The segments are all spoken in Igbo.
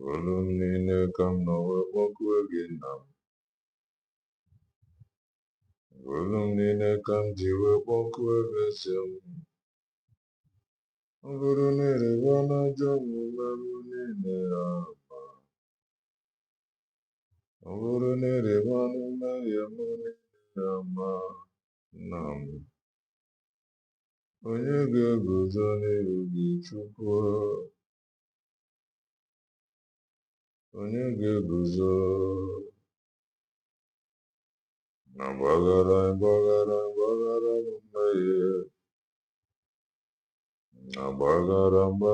Volumine kam no wekwoku eginam. Volumine kam ji wekwoku ebesem. Volumine wana jamu memune ama. Volumine wanu meyemune ama. Nam. Onye ga-eguzo n'iru gị Chukwu? Onye ga-eguzo? Gbagara mmehie. Gbagara mbọ.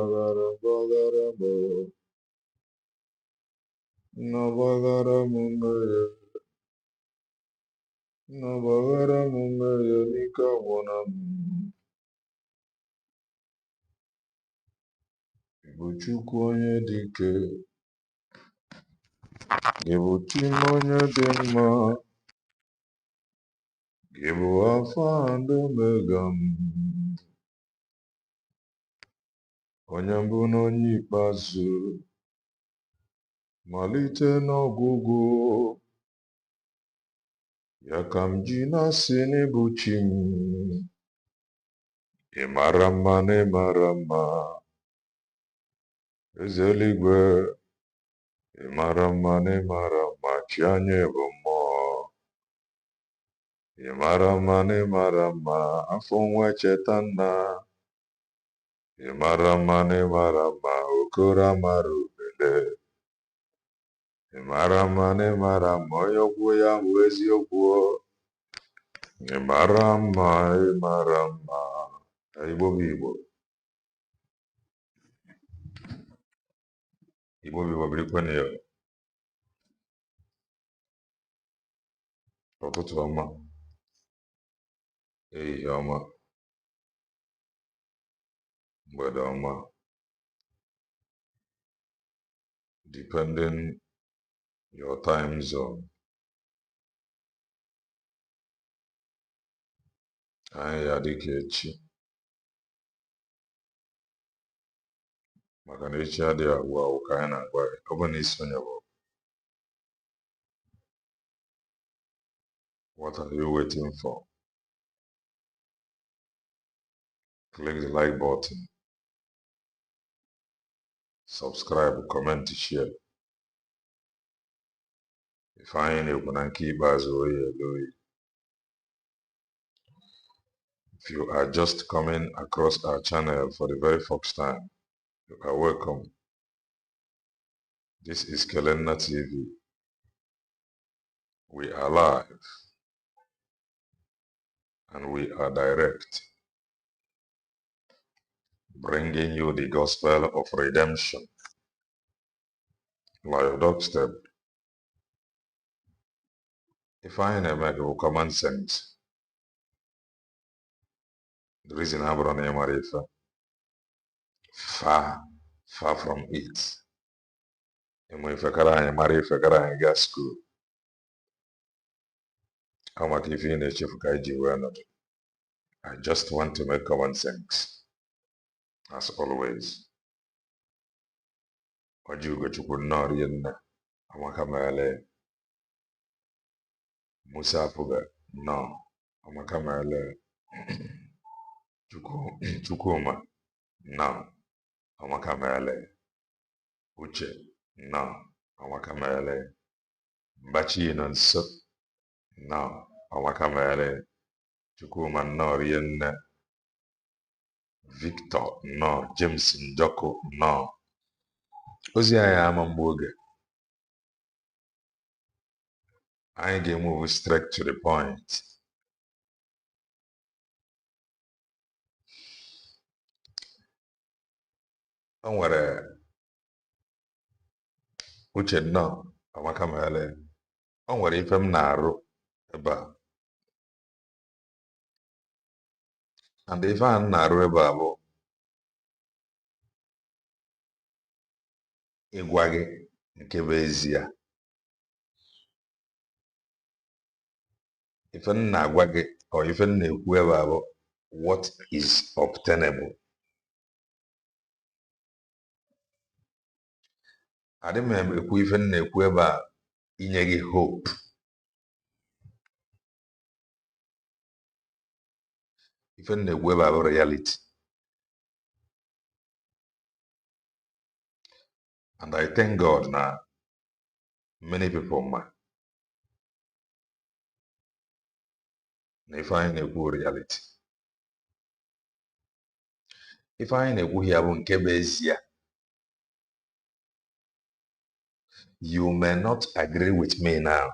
Gbagara m mmehie. Gbagara m mmehie n'ike agwụna m. Ị bụ Chukwu onye dị ike. Gị bụ Chi m onye dị mma. Gị bụ Alfa and Omega m. Onye mbụ na onye ikpeazụ. Malite n'ọgwụgwụ. Ya ka m ji na-asị n'ịbụ Chi m. Ị mara mma na ị mara mma. Eze eluigwe. Ị mara mma na ị mara mma. Chi anyị bụ mmụọ. Ị mara mma na ị mara mma. Afọ nwa echeta nna. Ị mara mma na ị mara mma. Okoro amara ubele. Ị mara mma na ị mara mma. Onye okwu ya bụ eziokwu. Ị mara mma, ị mara mma. Igbo bụ Igbo. Igbo bụ Igbo birikwana ya. Ụtụtụ ọma. Ehihie ọma. Mgbede ọma. Depending your time zone. Anyị ya dịka echi. Maka na echi adịghị agwụ agwụ ka anyị na-agwa ya. Ọ bụ na isonye bụ. What are you waiting for? Click the like button. Subscribe, comment, share. If anyị na-ekwu na nke ikpeazụ oyi eloyi. If you are just coming across our channel for the very first time, you are welcome. This is Kelenna TV. We are live and we are direct, bringing you the gospel of redemption by your doorstep. If I make a common sense, the reason I'm running Marifa, far from it. And if I can't marry, if I can't go school, how much if you need to I just want to make common sense, as always. What you go to put no in Amakamale Musa Puga, no, Amakamale Chukuma, no, Amakamale Uche, no, Amakamale Bachi and Sup, no, Amakamale Chukuma, no, Rien Victor, no, James Njoko, no. Ozi anyị ama mgbe oge. Anyị ga-move straight to the point. O nwere uche nnọọ amaka mere. O nwere ife m na-arụ ebe a. And ife a m na-arụ ebe a bụ ịgwa gị nke bụ ezie. Ife m na-agwa gị ọ ife m na-ekwu ebe a bụ what is obtainable. adị m ekwu ife m na-ekwu ebe a inye gị hope. Ife m na-ekwu ebe a bụ reality. And I thank God na many people ma na ife anyị na-ekwu reality. Ife anyị na-ekwu ya bụ nke bụ ezie. You may not agree with me now.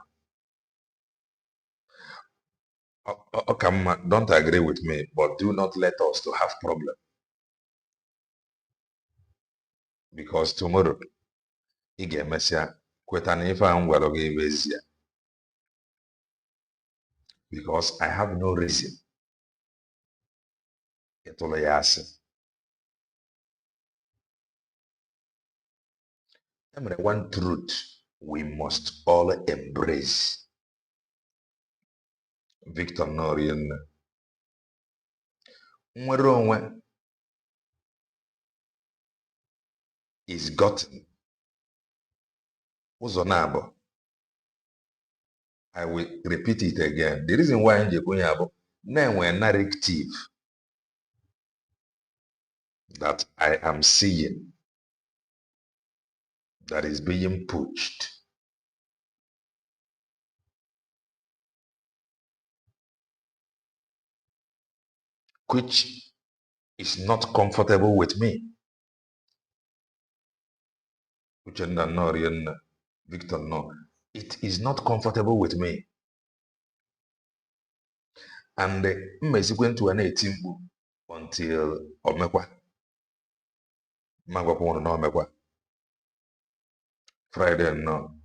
Okay, don't agree with me, but do not let us to have problem. Because tomorrow, ị ga-emesịa kweta na ife a m gwara gị ebe ezie. Because I have no reason ịtụrụ ya asị. There is one truth we must all embrace. Victor Norienne. Nwere onwe is gotten. Ụzọ na-abụ. I will repeat it again. The reason why nje kwenye abụ na-enwe narrative that I am seeing that is being pushed. Which is not comfortable with me. Uchenna Norienne, Victor no. It is not comfortable with me. And mmezikwe to an 18 until omekwa. Magwakwa no omekwa. Friday no.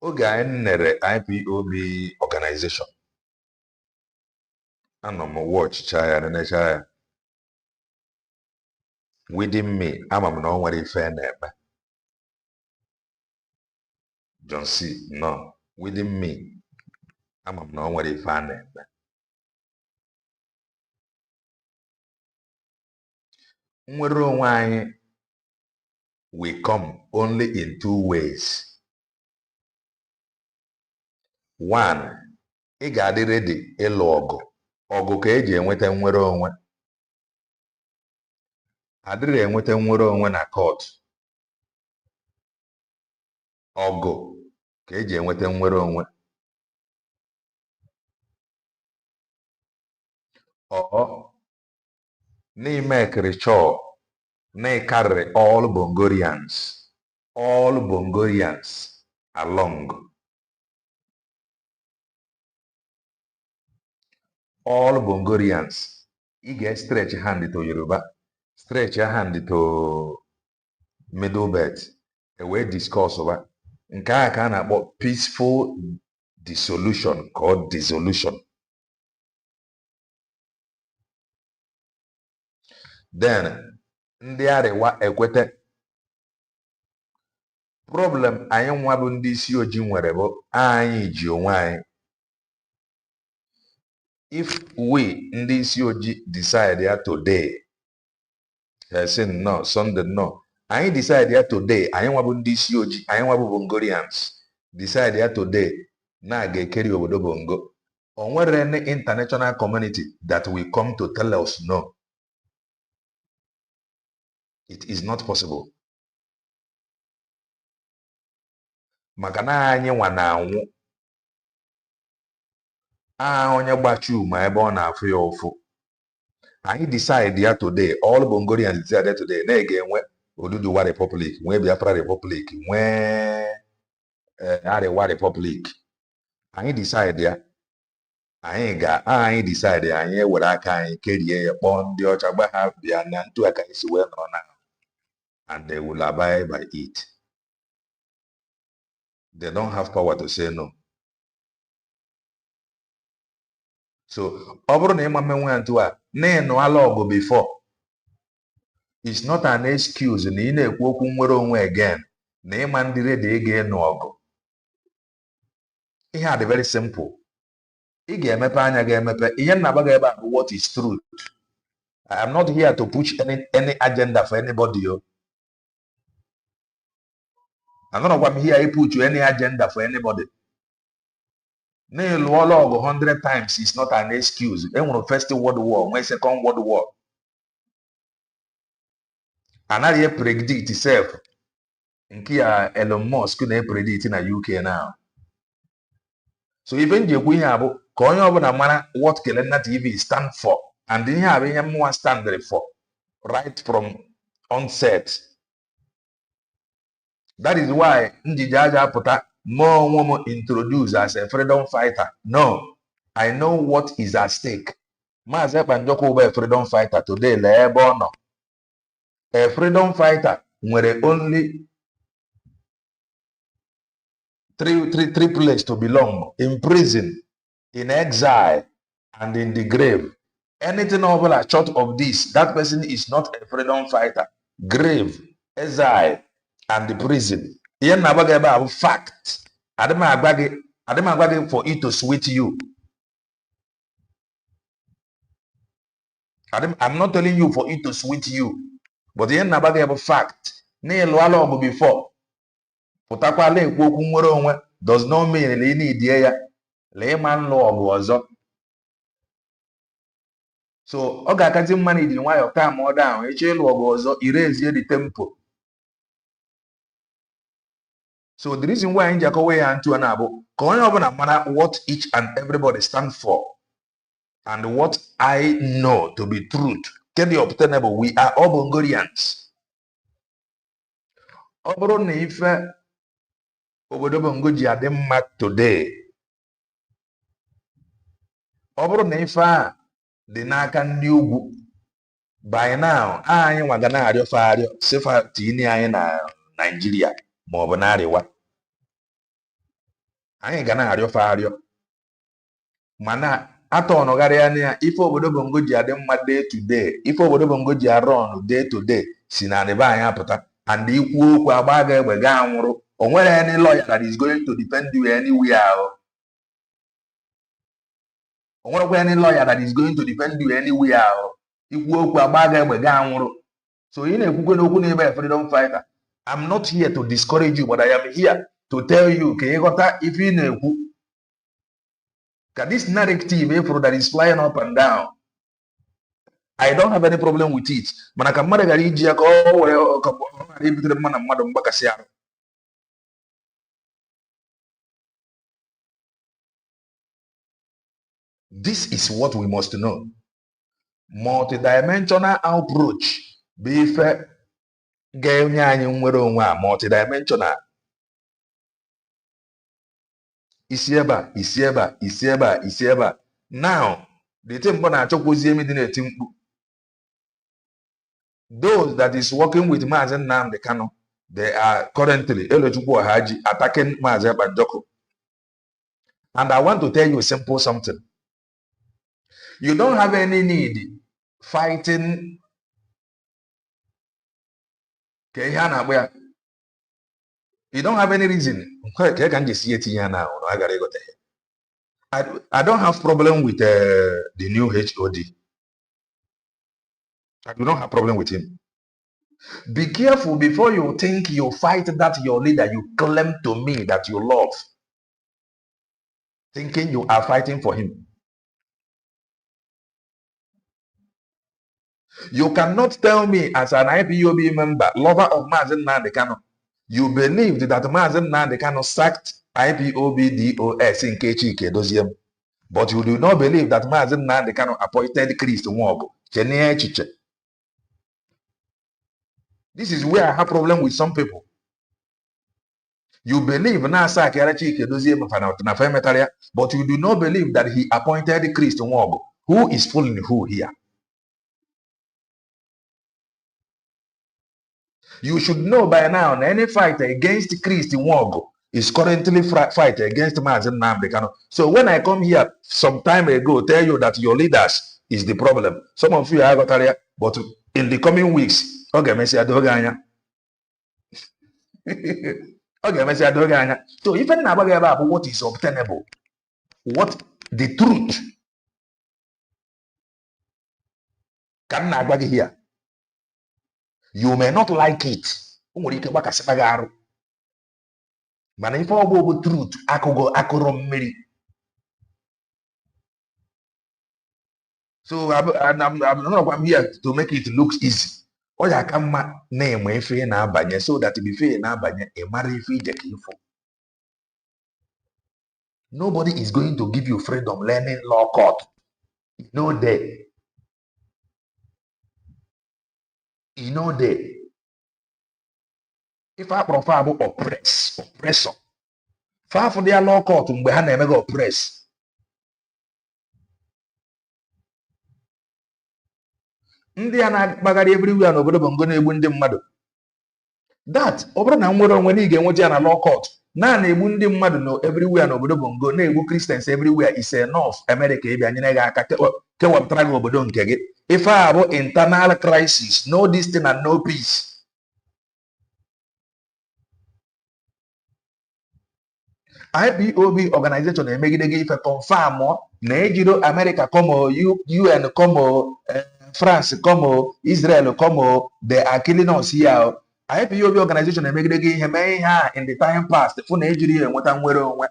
Oge anyị nere IPOB organization. Anọ m watch ya nenecha ya. Within me, ama m na o nwere ife na-eme. John C. No. Within me, ama m na o nwere ife na-eme. Nwere onwe anyị we come only in two ways. One, ị ga-adị ready ịlụ ọgụ. Ọgụ ka eji enweta nwere onwe. Adịrị enweta nwere onwe na court. Ọgụ ka eji enweta nwere onwe. Ọ n'ime ekirichọ na-ekarịrị all Bongorians along. All Bongorians, ị ga-stretch hand to Yoruba, stretch hand to Middle Belt, wee discuss ba. Nke a ka a na-akpọ peaceful dissolution called dissolution. Then, ndị Arewa ekwete. Problem anyị nwa bụ ndị isi ojii nwere bụ anyị ji onwe anyị. If we ndị isi ojii decide ya today, say no, Sunday no. Anyị decide ya today, anyị nwa bụ ndị isi ojii, anyị nwa bụ Bongorians, decide ya today na aga ekeri obodo Bongo. O nwere any international community that will come to tell us no. It is not possible. Maka na anyị nwa na-anwụ. Onye gbachu ma ebe ọ na-afụ ya ụfụ. Anyị decide ya today, all Bongorians decide today, na ga-enwe Oduduwa Republic, nwee Biafra Republic, nwee Arewa Republic. Anyị decide ya. Anyị decide ya, anyị ewere aka anyị kerie ya kpọọ ndị ọcha gba ha bịa na ntu aka isi wee nọrọ na. And they will abide by it. They don't have power to say no. So, ọ bụrụ na ịma mmenwe ya ntu a, na-enụ ala ọgụ before. It's not an excuse na ị na-ekwu okwu nwere onwe again. Na ịma ndị redi ị ga-enụ ọgụ. Ihe a dị very simple. Ị ga-emepe anya ga-emepe. Ihe nna gbaga ebe a bụ what is truth. I am not here to push any agenda for anybody. I'm not here I put you any agenda for anybody. Log 100 times is not an excuse. When the First World War, when Second World War, and I predict itself. In Kia Elon Musk na predict in the UK now. So even the we have going over the manner what Kelena TV stand for, and then have any more stand for right from onset. That is why Ndijaja Pota more woman introduced as a freedom fighter. No, I know what is at stake. Mazep and Joko a freedom fighter today, no. A freedom fighter where only three places to belong: in prison, in exile, and in the grave. Anything over short of this, that person is not a freedom fighter. Grave, exile, and the prison. Here nabaga about fact. Adema for it to sweet you. I'm not telling you for it to sweet you, but here nabaga about fact. Ne lo before. Putakwale ekwoku nwere onwe does not mean na ị na-edie ya lee ma nlụ ọgụ ọzọ. So ọ ga-akazi mma na idiri nwayọ calm down eche ịlụ ọgụ ọzọ irezie the tempo. So the reason why anyị ji akọwa ya ntụ na abụ ka onye ọbụla mara what each and everybody stand for and what I know to be truth can be obtainable. We are all Bongorians. Ọ bụrụ na ife obodo Bongo ji adị mma today, ọ bụrụ na ife a dị n'aka ndị ugwu, by now anyị nwa ga na-arịọ fa arịọ sifa tinye anyị na Nigeria ma ọ bụ na arịwa, anyị ga na-arịọ fa arịọ mana atọ ọnọgharịa na ya ife obodo Bongo ji adị mma day to day, ife obodo Bongo ji arụ ọnụ day to day si na adịba anyị apụta, and ikwu okwu agba ga egbe ga anwụrụ. O nwere any lawyer that is going to defend you anywhere. O nwere any lawyer that is going to defend you anywhere. Ikwu okwu agba ga egbe ga anwụrụ. So ị na-ekwukwe n'okwu na-ebe freedom fighter. I'm not here to discourage you, but I am here to tell you ka ịghọta ife ị na-ekwu. Ka this narrative that is flying up and down, I don't have any problem with it. Mana ka mmadụ gara iji ya ka ọ were ka ọ ghara ibitere mma na mmadụ mgbakasị ahụ. This is what we must know. Multidimensional approach bụ ife ga-enye anyị nwere onwe a multidimensional. Isi ebe a, isi ebe a, isi ebe a, isi ebe a. Now, the thing mbọ na-achọkwozi emi dị na-eti mkpu. Those that is working with Maazị Nnamdi Kanu, they are currently Elochukwu Ohaji attacking Maazị Banjoko. And I want to tell you a simple something. You don't have any need fighting. You don't have any reason. I can just see it here now. I don't have problem with the new HOD. I do not have problem with him. Be careful before you think you fight that your leader you claim to me that you love, thinking you are fighting for him. You cannot tell me as an IPOB member, lover of Maazị Nnamdi Kanu, you believed that Maazị Nnamdi Kanu sacked IPOB DOS in Chike Doziem, but you do not believe that Maazị Nnamdi Kanu appointed Chris Nwogu. This is where I have problem with some people. You believe Nasa Chike Doziem, but you do not believe that he appointed Chris Nwogu. Who is fooling who here? You should know by now that any fight against Christ Nwogu is currently fight against Maazị Nnamdi Kanu. So when I come here some time ago, tell you that your leaders is the problem. Some of you are got area, but in the coming weeks, okay, Messi Adoganya. Okay, Messi Adoganya. So even about what is obtainable, what the truth can I here. You may not like it. mana ife ọgbọ bụ truth akụrụ mmiri. So I'm here to make it look easy. Ọ ya aka mma na-enwe ife ị na-abanye so that before ị na-abanye ị mara ife ije ka ifo. Nobody is going to give you freedom learning law court. No day. No day. If I prefer oppressor. Far for their law court mgbe ha na-eme gị oppress. Ndị a na-akpagharị everywhere n'obodo Bongo na-egbu ndị mmadụ. That ọ bụrụ na nwere onwe na ị ga-enweta ya na law court na-egbu ndị mmadụ no everywhere n'obodo Bongo na-egbu Christians everywhere is enough America ịbịa nyere gị aka kewapụtara gị obodo nke gị. Ife a bụ internal crisis, no this thing and no peace. IPOB organization emegide gị ife confirm na ejiro America como UN como France como Israel como they are killing us here. IPOB organization emegide gị ihe mee ihe a in the time past fụ na ejiri enweta nwere onwe.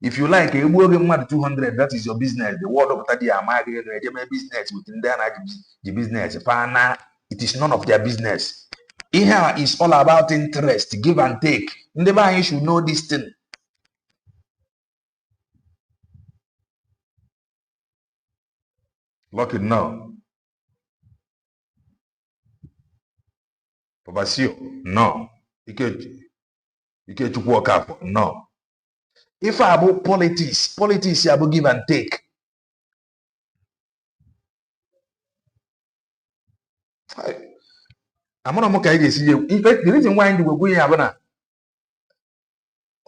If you like egbuo gị mmadụ 200, that is your business. The word of the amaghị ego ejeme business with ndị a na-ji business fana, it is none of their business. Ihe a is all about interest, give and take. Ndị be anyị should know this thing. Lock it now. Pobasio, no. Ikechukwu Okafọ, no. If about politics about give and take. I'm not going to see you. In fact, the reason why we go here,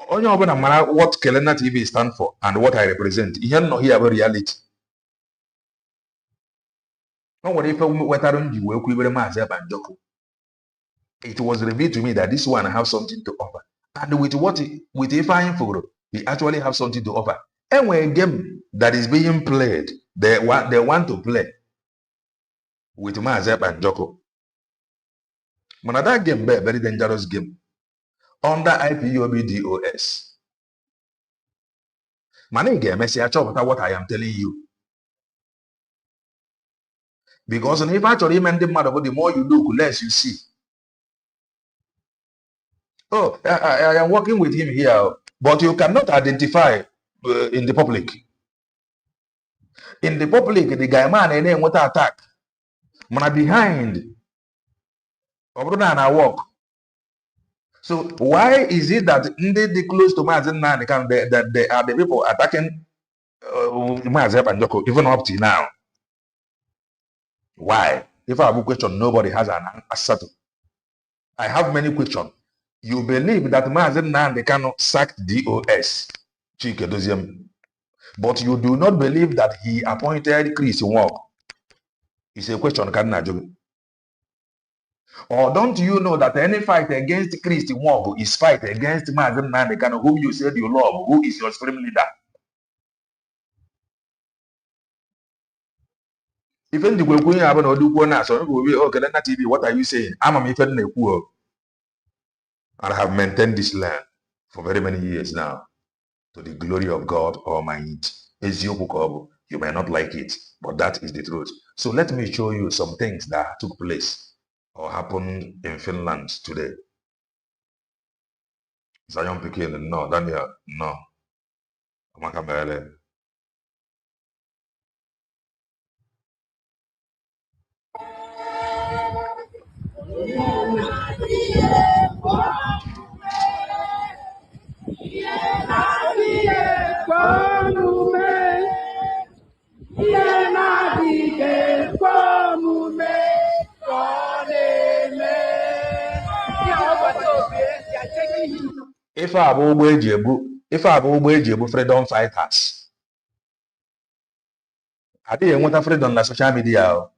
only matter what Kelena TV stand for and what I represent. You don't know here about reality. No, what if it was revealed to me that this one have something to offer, and with Ifeanyi Foro, he actually have something to offer. And when a game that is being played, they want to play with Mazep and Joko. But that game, very dangerous game under IPOB DOS. Man, game, I say what I am telling you. Because if actually man the matter, the more you look, less you see. Oh, I am working with him here, but you cannot identify in the public. In the public, the guy man and then what attack. Man behind. I walk. So why is it that they close to Mazen that they are the people attacking Mazep and Joko even up to now? Why? If I have a question, nobody has an answer to. I have many questions. You believe that Mazen Nandi cannot sack DOS, Chike Doziem, but you do not believe that he appointed Chris Nwok. It's a question, or don't you know that any fight against Chris Nwok is fight against Mazen Nandi, whom you said you love, who is your supreme leader? Even the Gwekwe have an Odukwana, so okay, TV, what are you saying? I'm a even a poor. And I have maintained this land for very many years now to the glory of God Almighty. You may not like it, but that is the truth. So let me show you some things that took place or happened in Finland today. Zion Pekin, no. Daniel, no. Amakamele. Ife a bụ ụgbọ eji ebu freedom fighters. Adịghị enweta freedom na social media.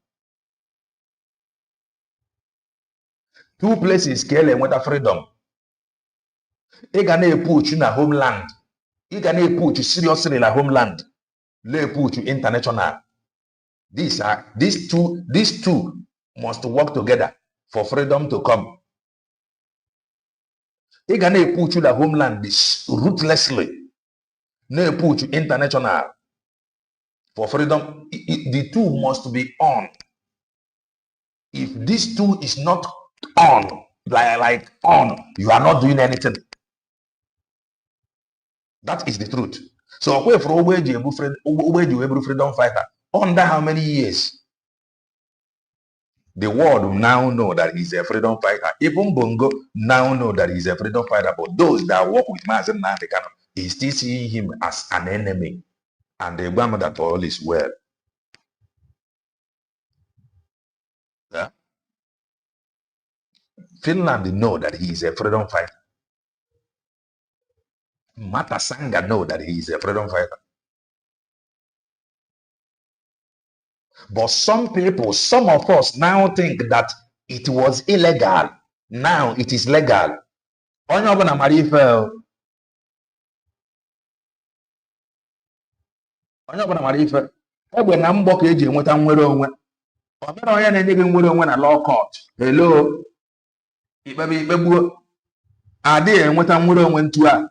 Two places ka ele enweta freedom. Ị ga na-epuch na homeland. Ị ga na-epuch seriously na homeland. Na-epuch international. These two must work together for freedom to come. Ị ga na-push the homeland ruthlessly, na-push international for freedom. The two must be on. If this two is not on, like on, you are not doing anything. That is the truth. So away from where you every freedom fighter, under how many years? The world now know that he's a freedom fighter. Even Bongo now know that he's a freedom fighter. But those that work with Mazen Nantekano, is still seeing him as an enemy. And the Obama that all is well. Yeah? Finland know that he is a freedom fighter. Matasanga know that he is a freedom fighter. But some people, some of us now think that it was illegal. Now it is legal. Onye ọbụla mara ife. Onye ọbụla mara ife. Egbe na mbọ ka eji enweta nnwere onwe. Ọ bụrụ onye na-enye gị nnwere onwe na law court. Hello. Ikpe gbuo. Adịghị enweta nnwere onwe ntu a.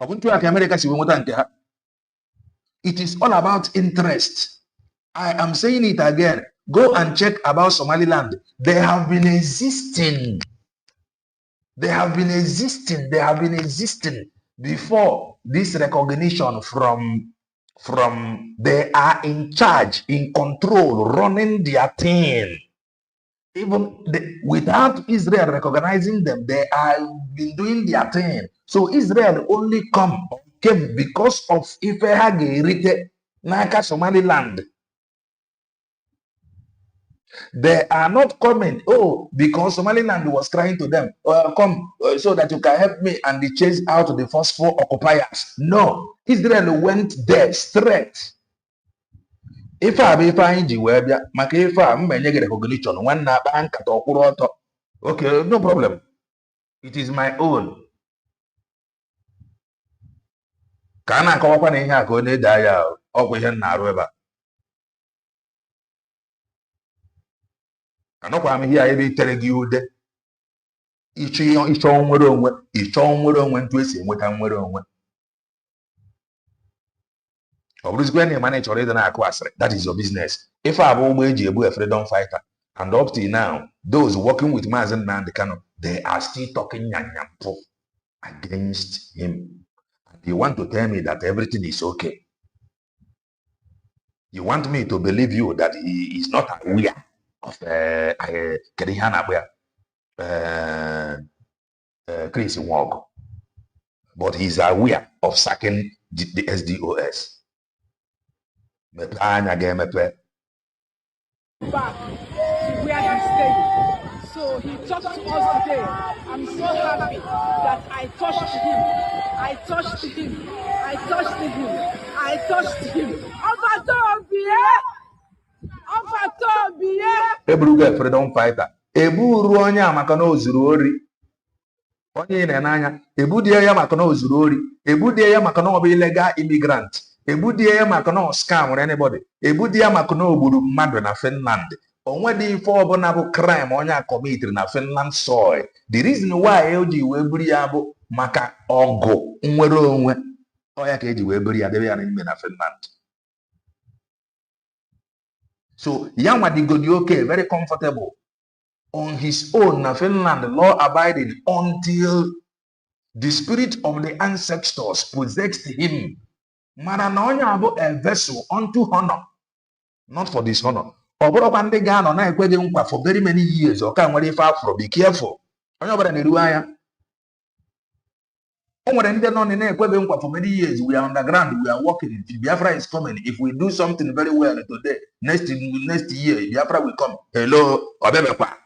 Ọ bụ ntu a ka America si nweta nke ha. It is all about interest. I am saying it again. Go and check about Somaliland. They have been existing. They have been existing. They have been existing before this recognition from they are in charge, in control, running their thing. Even without Israel recognizing them, they have been doing their thing. So Israel only came because of Ifehage Rite Naka Somaliland. They are not coming, because Somaliland was crying to them, come so that you can help me, and they chased out the first 4 occupiers. No, Israel went there straight. If I find you where if I'm recognition, one bank at okay, no problem. It is my own. Can I come up and here go die or anọkwa m here ebe itere gị ude ịchọ nwere onwe ntu esi enweta nwere onwe. Ọ bụrụzikwa na ịma na ịchọrọ ịdị na-akụ asịrị, that is your business. If abụ ụgbọ eji ebu a freedom fighter, and up till now those working with Mazen Nnamdi Kanu, they are still talking nyanyampo against him, and you want to tell me that everything is okay. You want me to believe you that he is not aware of Chris Nwoko, but he's aware of sacking the SDOS. Back to where he stayed. So he talked to us today. I'm so happy that I touched him. I touched him. I touched him. I touched him. Eburuga freedom fighter. Eburu onye amaka na ozuru ori. Onye ine n'anya, ebudie ya maka na ozuru ori. Ebudie ya maka na ọ bụ illegal immigrant. Ebudie ya maka na scam or anybody. Ebudie ya maka na ogburu mmadụ na Finland. Onwe dị ife ọbụla bụ crime onye a committed na Finland soil. The reason why o ji wee buru ya bụ maka ọgụ nwere onwe. Oya ka eji wee buru ya debe ya n'ime na Finland. So Yamadikodi okay, very comfortable on his own na Finland, law abiding until the spirit of the ancestors possessed him. Maranonya abo a vessel unto honor, not for dishonor. Oborokwa ndị ga-anọ na-ekweghị nkwa for very many years. Ọka nwere ife afro, be careful. Onye ọbụla na-eru anya. O nwere ndị nọ na-ekweghị nkwa for many years. We are underground, we are working. Biafra is coming. If we do something very well today, next year, Biafra will come. Hello, Obebekwa.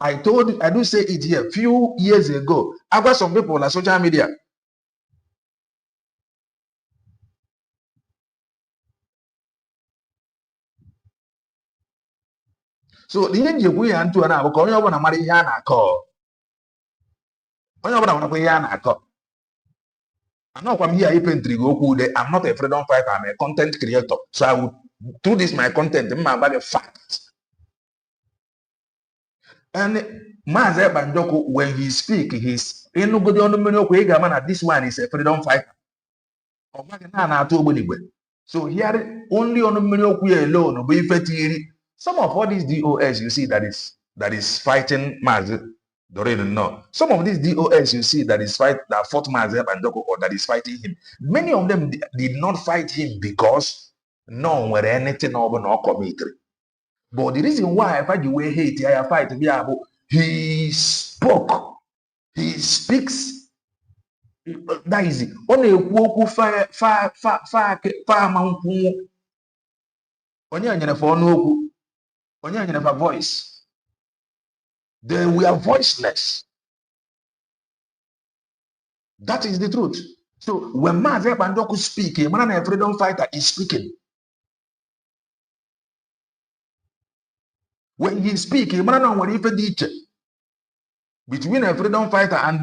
I do say it here. Few years ago, I got some people on social media. So the end you go into an hour, onye ọbụla mara ihe a na-akọ. Onye ọbụla mara ihe a na-akọ. Anọkwa m here ipentri gị okwu ude. I'm not a freedom fighter, I'm a content creator. So I would do this my content. Mma agba gị fact. And Mazi Banjoko, when he speak, he's in this one is a freedom fighter. So here only on the alone, some of all these DOS you see that is fighting Mazi. No. Some of these DOS you see that fought Mazi Banjoko or that is fighting him. Many of them did not fight him because no were anything over no committed. But the reason why I fight the way hate I fight he spoke, he speaks. That is it. On a woku far mountain. Only for no only for voice. They were voiceless. That is the truth. So when Mazi Banjoko speak, a man a freedom fighter is speaking. When he speak, a man what if between a freedom fighter and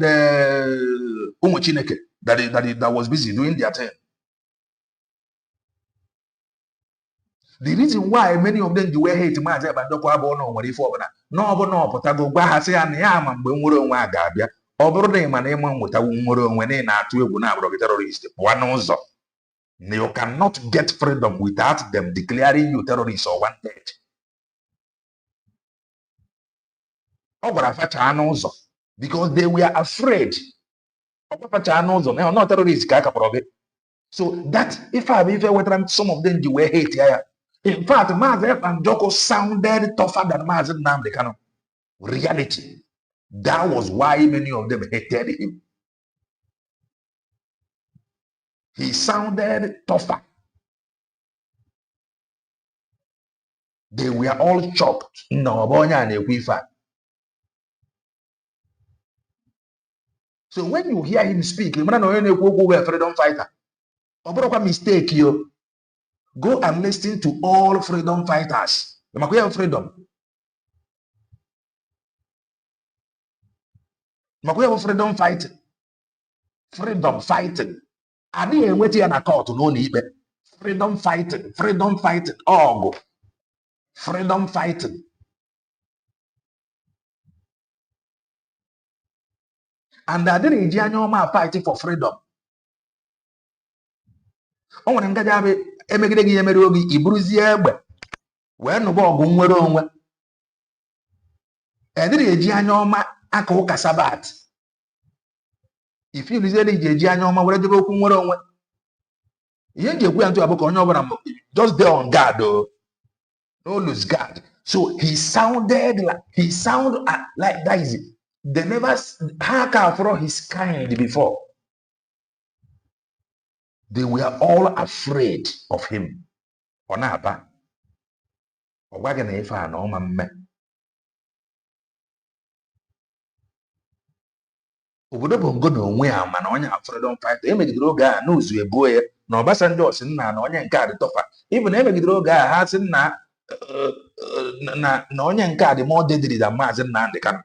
Umuchineke that was busy doing their thing. The reason why many of them do hate Mazi Banjoko about no what if no potago bahase and yam when we're on Gabia. Obro man with a woman when they not to a terrorist. One knows. You cannot get freedom without them declaring you terrorist or wanted. Because they were afraid. Not terrorists. So that if I ever some of them do hate. In fact, Mazi Banjoko sounded tougher than Mazi Nnamdi Kanu. Reality. That was why many of them hated him. He sounded tougher. They were all shocked. No, so when you hear him speak, you know freedom fighter. Mistake you. Go and listen to all freedom fighters. Freedom. Freedom fighting. Freedom fighting. I didn't wait in a court to know freedom fighting. Freedom fighting. Oh, freedom fighting. And I didn't fighting for freedom. Oh, when I'm emegide emere ogi iburuzie egbe wee nụba ọgụ nwere onwe ediri eji anya ọma aka ụka sabat ifiluzie na iji eji anya ọma were debe okwu nwere onwe ihe nji ekwu ya ntụ abụ ka onye ọbụla just dey on guard no lose guard. So he sounded like that is it. They never had for his kind before. They were all afraid of him. Onaba. Ogwagana ifa na oma mme. Obodo bongo na onwe ya mana onye freedom fighter emegidere oge a na uzu ebuo ya na Obasanjo si nna na onye nke a dị tougher. Even emegidere oge a ha si nna na onye nke a dị more deadly than Mazi Nnamdi Kanu.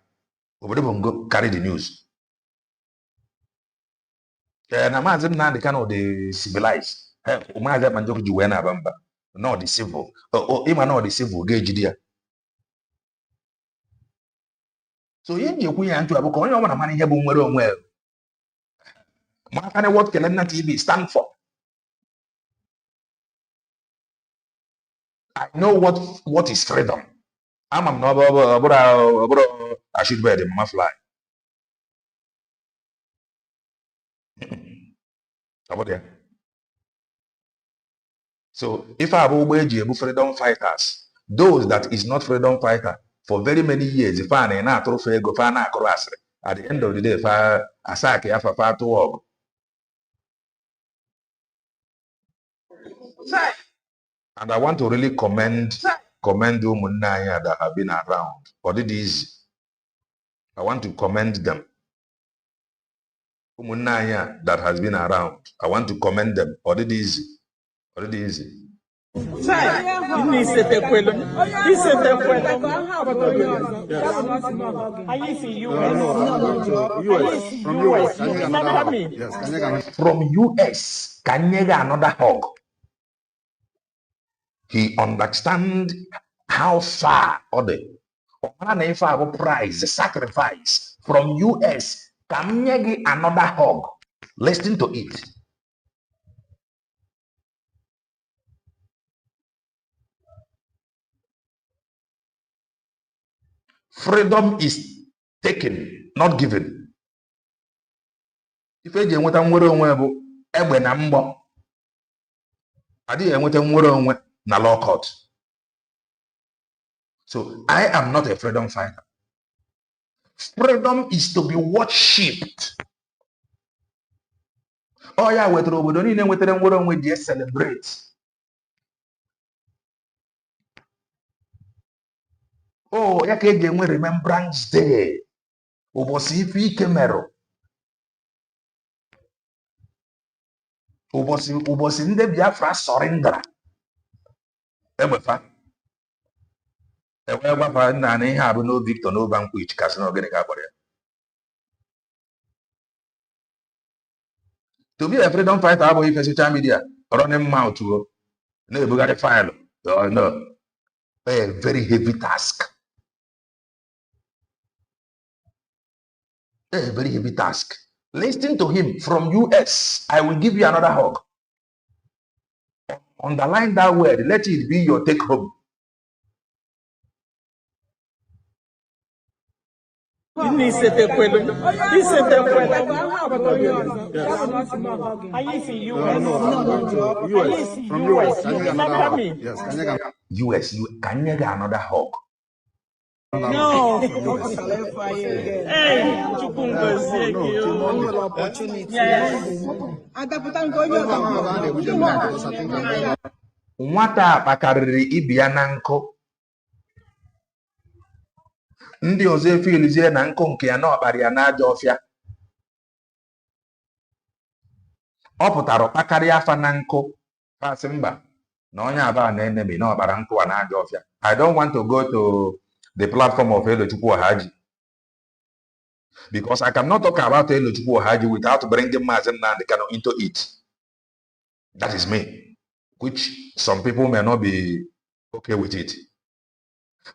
Obodo bongo carry the news. Na Mazi Nnamdi Kanu dị civilized. Mazi Banjoko ji wee na-aba mba. No the civil. Ịma no the civil ga-ejide ya. So ihe nji ekwu ya ntụ abụ ka onye ọbụla mana ihe bụ nwere onwe. Maka what Kelena TV stand for. I know what is freedom. I'm not I should wear the mama fly. About there. So if I have freedom fighters, those that is not freedom fighter for very many years, if I na trophy go na cross at the end of the day, if I asake afa to work. And I want to really commend Umunaya that have been around. But it is, I want to commend them. Umunaya that has been around. I want to commend them. But it is easy. From US, can you get another hug? He understands how far If I have a price, sacrifice from US, come another hug. Listen to it. Freedom is taken, not given. If you enweta nwere onwe bụ egbe na mgbọ, adịghị enweta nwere onwe na law court. So I am not a freedom fighter. Freedom is to be worshipped. Oh yeah, wetara obodo niile nwetara nwere onwe ji celebrate. Oh, ya ka eji enwe remembrance day. Ụbọchị ife ike merụ. Ụbọchị ndị Biafra surrender. Egbefa. Ewe gwafa nna na ihe a bụ no Victor no Vanquish kasị na ogene ka akpọrọ ya. To be a freedom fighter abụghị ife social media running mouth o na-ebugharị faịlụ. No. A very heavy task. A very heavy task. Listen to him from US. I will give you another hug. Underline that word. Let it be your take home. US, can you get another hug? No. Nwata kpakarịrị ibi ya na nkụ. Ndị ọzọ efilizie na nkụ nke ya na ọkpara ya n'aja ọfịa. Ọ pụtara kpakarịa afa na nkụ. Pasị mba na onye abaa na-enemi na ọkpara nkụ a n'aja ọfịa. I don't want to go to the platform of Elochukwu Ohaji because I cannot talk about Elochukwu Ohaji without bringing Mazi Nnamdi Kanu into it. That is me, which some people may not be okay with it.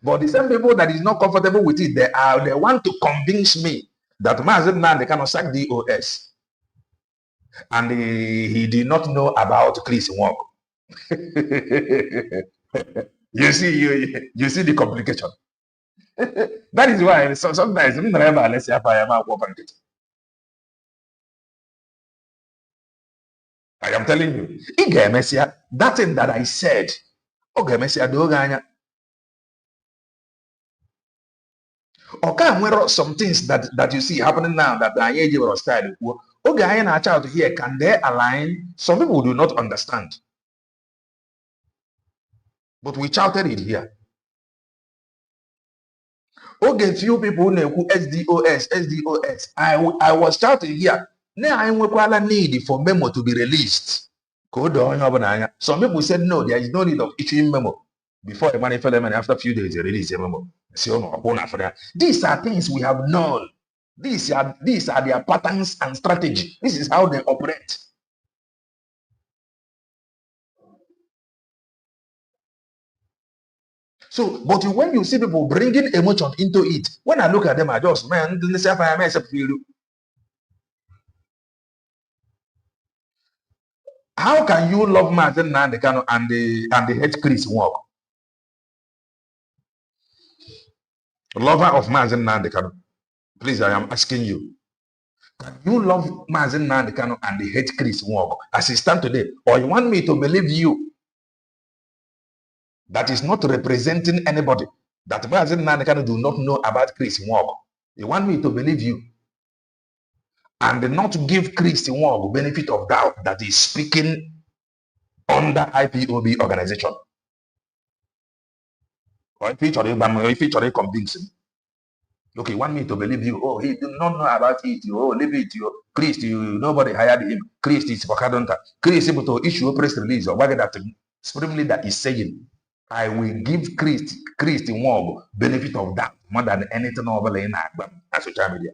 But the same people that is not comfortable with it, they want to convince me that Mazi Nnamdi Kanu sack DOS and he did not know about Chris Nwoko. You see the complication. That is why sometimes I am telling you, that thing that I said, okay, some things that you see happening now that the style. Okay, out here, can they align? Some people do not understand. But we shouted it here. Okay, few people who SDOS. I was shouting here. Now I need for memo to be released. Some people said no, there is no need of issuing memo before a manifest and after a few days they release a memo. These are things we have known. These are their patterns and strategy. This is how they operate. So, but when you see people bringing emotion into it, when I look at them, I just, man, how can you love Mazi Nnamdi Kanu and the hate Chris Nwoko? Lover of Mazi Nnamdi Kanu, please, I am asking you. Can you love Mazi Nnamdi Kanu and the hate Chris Nwoko as he stand today? Or you want me to believe you? That is not representing anybody. That Mazi Nnamdi Kanu do not know about Chris Nwoko. You want me to believe you? And not give Chris Nwoko benefit of doubt that is speaking under IPOB organization. Or if it's convincing. Okay, you want me to believe you? Oh, he do not know about it. Oh, leave it. Chris, nobody hired him. Chris is for Kadonta. Chris is able to issue a press release or whatever that supremely that is saying. I will give Christ Nwoko benefit of that more than anything over in social media.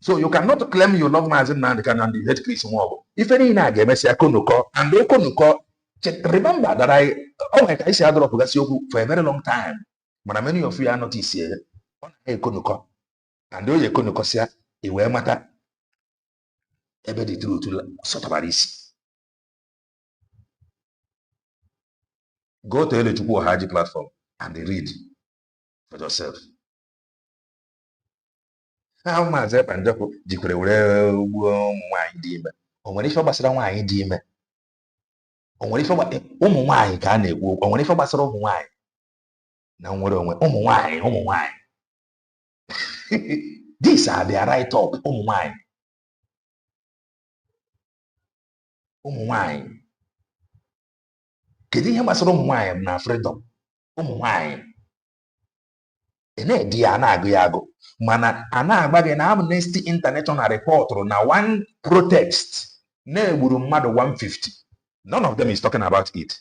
So you cannot claim you love Mazi Nnamdi Kanu and you hate Chris Nwoko. If any na game say Konuko and they Konuko Remember that I say drop for a very long time. But many of you are not here. And though you couldn't see it will matter. Ebe the truth sort of this. Go to Elechukwu Haji platform and read for yourself. How much up and Joko jikwere were nwanyị dị ime. O nwere ife gbasara nwanyị dị ime. O nwere ife ụmụ nwanyị ka a na-ekwu. O nwere ife gbasara ụmụ nwanyị na nwere onwe ụmụ nwanyị. These are their right up ụmụ nwanyị. Ụmụ nwanyị. Kedu ihe gbasara ụmụ nwanyị na freedom? Ụmụ nwanyị. Ene di ya na-agụ ya agụ. Mana a na-agba gị na Amnesty International report na one protest na-egburu mmadụ 150. None of them is talking about it.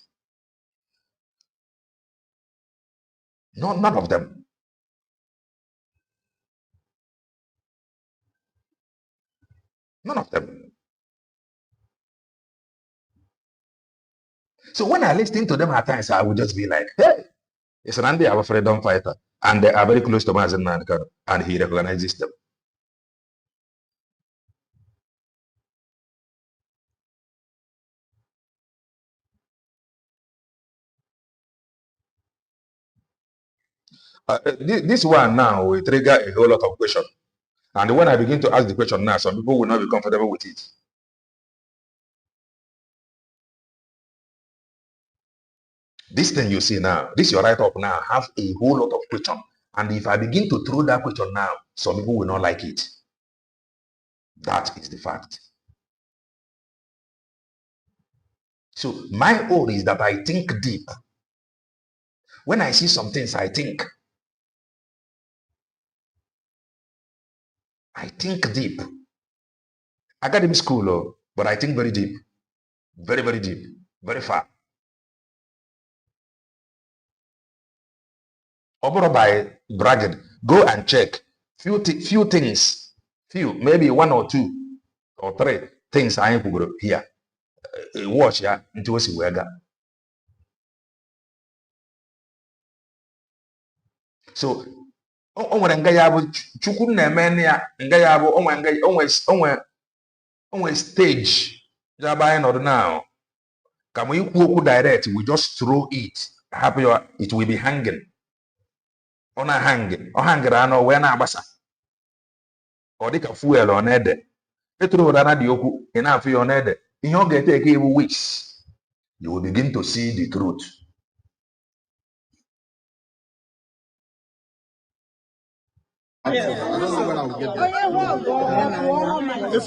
No, none of them. None of them. So when I listen to them at times, I would just be like, hey, it's an Andy, our freedom fighter. And they are very close to Mazen Nankar, and he recognizes them. This one now will trigger a whole lot of questions. And when I begin to ask the question now, some people will not be comfortable with it. This thing you see now, this your write-up now, have a whole lot of questions. And if I begin to throw that question now, some people will not like it. That is the fact. So my own is that I think deep. When I see some things, I think. I think deep. Academic school, but I think very deep. Very, very deep. Very far. Over by bragging, go and check few things, maybe 1 or 2 or 3 things I am here. Watch ya into see wega. So onwe nga ya bụ chukwu na-eme ya nga ya bụ onwe stage jaba anyị nọdụ now. Ka mo ikwu okwu direct, we just throw it. Happy it will be hanging. Ọ hangere anọ wee na-agbasa. Ọ dịka fuel ọ na-ede. Eturu ụra na dị okwu, ị na-afụ ya ọ na-ede. Ihe ọ ga-eteke iwu weeks. You will begin to see the truth. If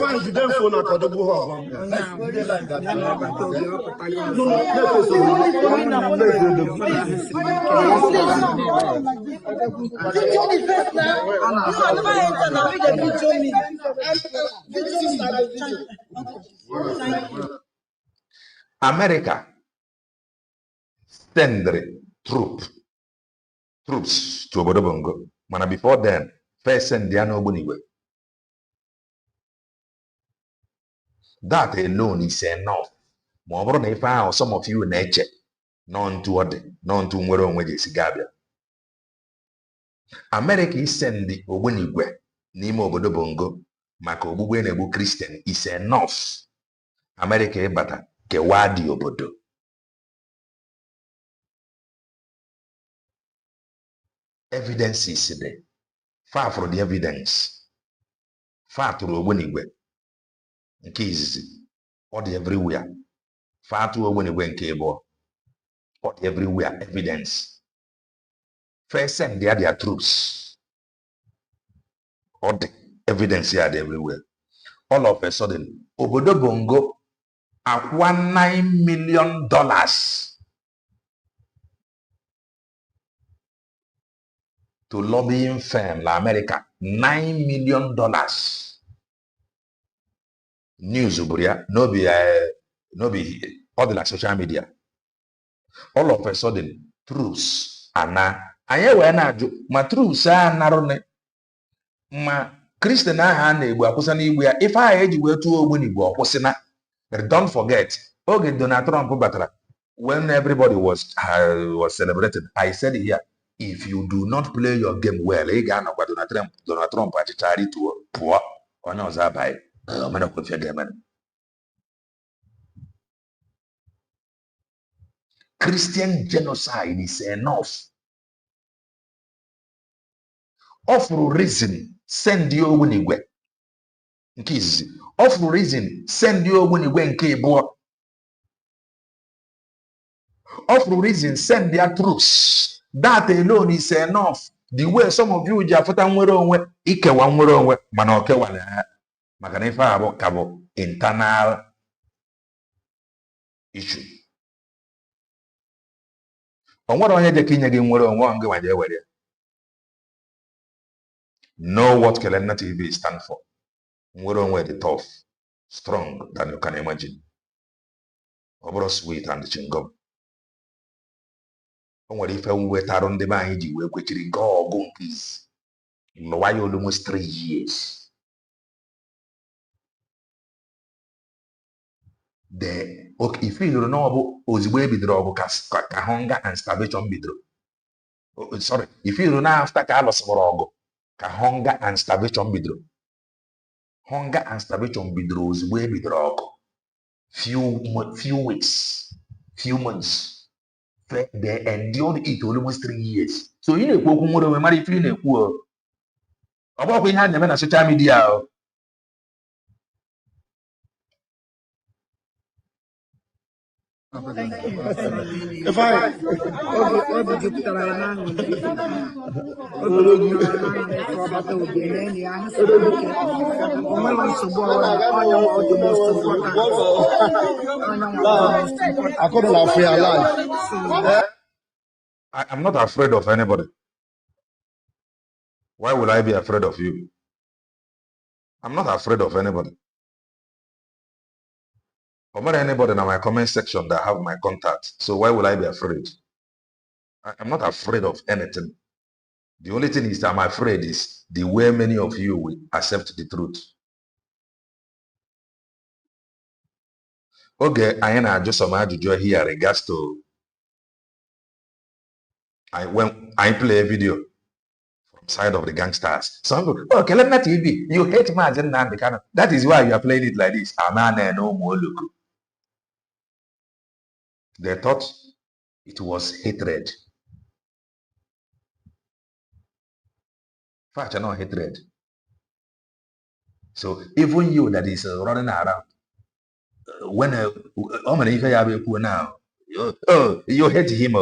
I didn't phone at the America send troops to obodo Bongo. Mana before then, first send their nobody. That alone is enough. More than if I or some of you in nature, none to where on wages Gabia. America is send the Obunigwe, Nimo Obodo Bongo, Mako Buenebu Christian is enough. America bata Kewadi Obodo. Evidence is there. Far from the evidence. Far to Obunigwe. Nke izizi, ọ dị everywhere. Far to Obunigwe nke ebo. Ọ dị everywhere, evidence. First send their troops. Ọ dị evidence here everywhere. All of a sudden, obodo Bongo akwa $9 million to lobbying firm la America. $9 million. News uburia, no be all the like social media. All of a sudden, truths ana. Aye we na aju, ma truths narone. Ma Christian aha na egbu akwụsa na igbu ya. If I eji we tu ogbu ni igbu akwụsị na. Don't forget, oge Donald Trump batara, when everybody was celebrating, I said here, if you do not play your game well, Donald Trump achịchari to pụọ onye ọzọ abaghị omenekwefe ga-eme. Christian genocide is enough. Of reason, send you Ogbunigwe. Nke izizi. Of reason, send you Ogbunigwe nke ịbụọ. Of reason, send their troops. That alone is enough. The way some of you ji afụta nwere onwe, ikewa nwere onwe, mana okewala ha. Maka na ife abụ ka bụ internal issue. O nwere onye je ka inye gị nwere onwe ngị nwaje were. Know what Kelena TV stand for. Nwere onwe the tough, strong than you can imagine. Obro sweet and chingom. O nwere ife wetara ndị be anyị ji wee kwechiri nke ọgụ nke izi. Nwayi almost 3 years. Okay, if you know about ozigbo ebidoro ọgụ ka hunger and starvation bidoro. Sorry, if you know after ka alọsịbọrọ ọgụ ka hunger and starvation bidoro. Hunger and starvation bidoro ozigbo ebidoro ọgụ. Few weeks, few months. They endured it almost 3 years. So you na-ekwu okwu nwere onwe mara ife ị na-ekwu ọ bụkwa ihe a na-eme na social media If I I'm not afraid of anybody. Why would I be afraid of you? I'm not afraid of anybody. Or not anybody in my comment section that have my contact. So why would I be afraid? I'm not afraid of anything. The only thing is I'm afraid is the way many of you will accept the truth. Okay, I na-ajụ some ajụjụ here regards to when I play a video from side of the gangsters. Some people, oh, Kelena TV, you hate Mazen Nnamdi Kanu. That is why you are playing it like this. Amane no more look. They thought it was hatred. In fact, not hatred. So even you that is running around, when how many if I have now, you hate him.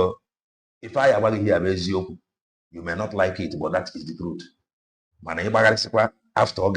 If I have here, you may not like it, but that is the truth. Man, after all,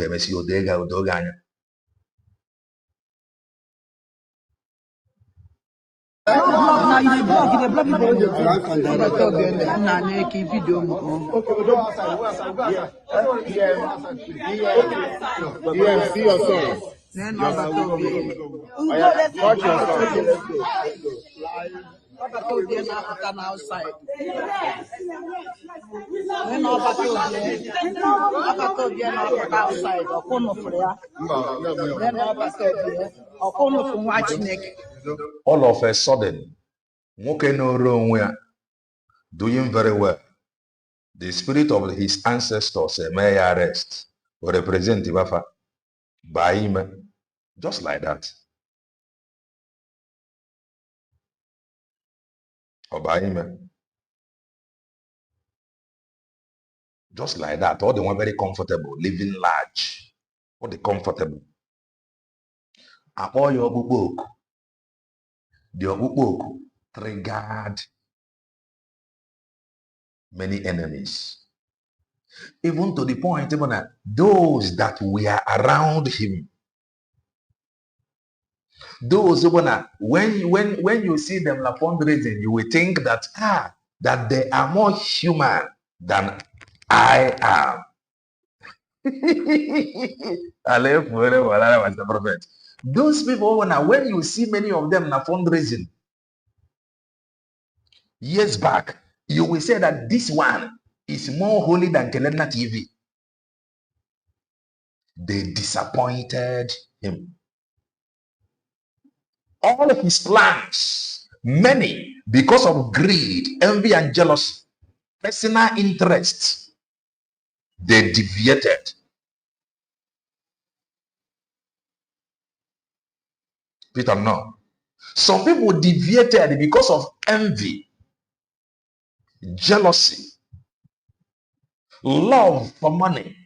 all of a sudden, doing very well. The spirit of his ancestors may arrest or represent Ibafa by him, just like that. Or by him. Just like that. All the one very comfortable, living large. All the comfortable. All your book. The book triggered many enemies. Even to the point even that those that were around him, those when you see them like fundraising, you will think that that they are more human than I am. Was the prophet. Those people, when you see many of them in a fundraising years back, you will say that this one is more holy than Kelena TV. They disappointed him. All of his plans Many, because of greed, envy, and jealousy, personal interests, they deviated. Peter, no. Some people deviated because of envy, jealousy, love for money.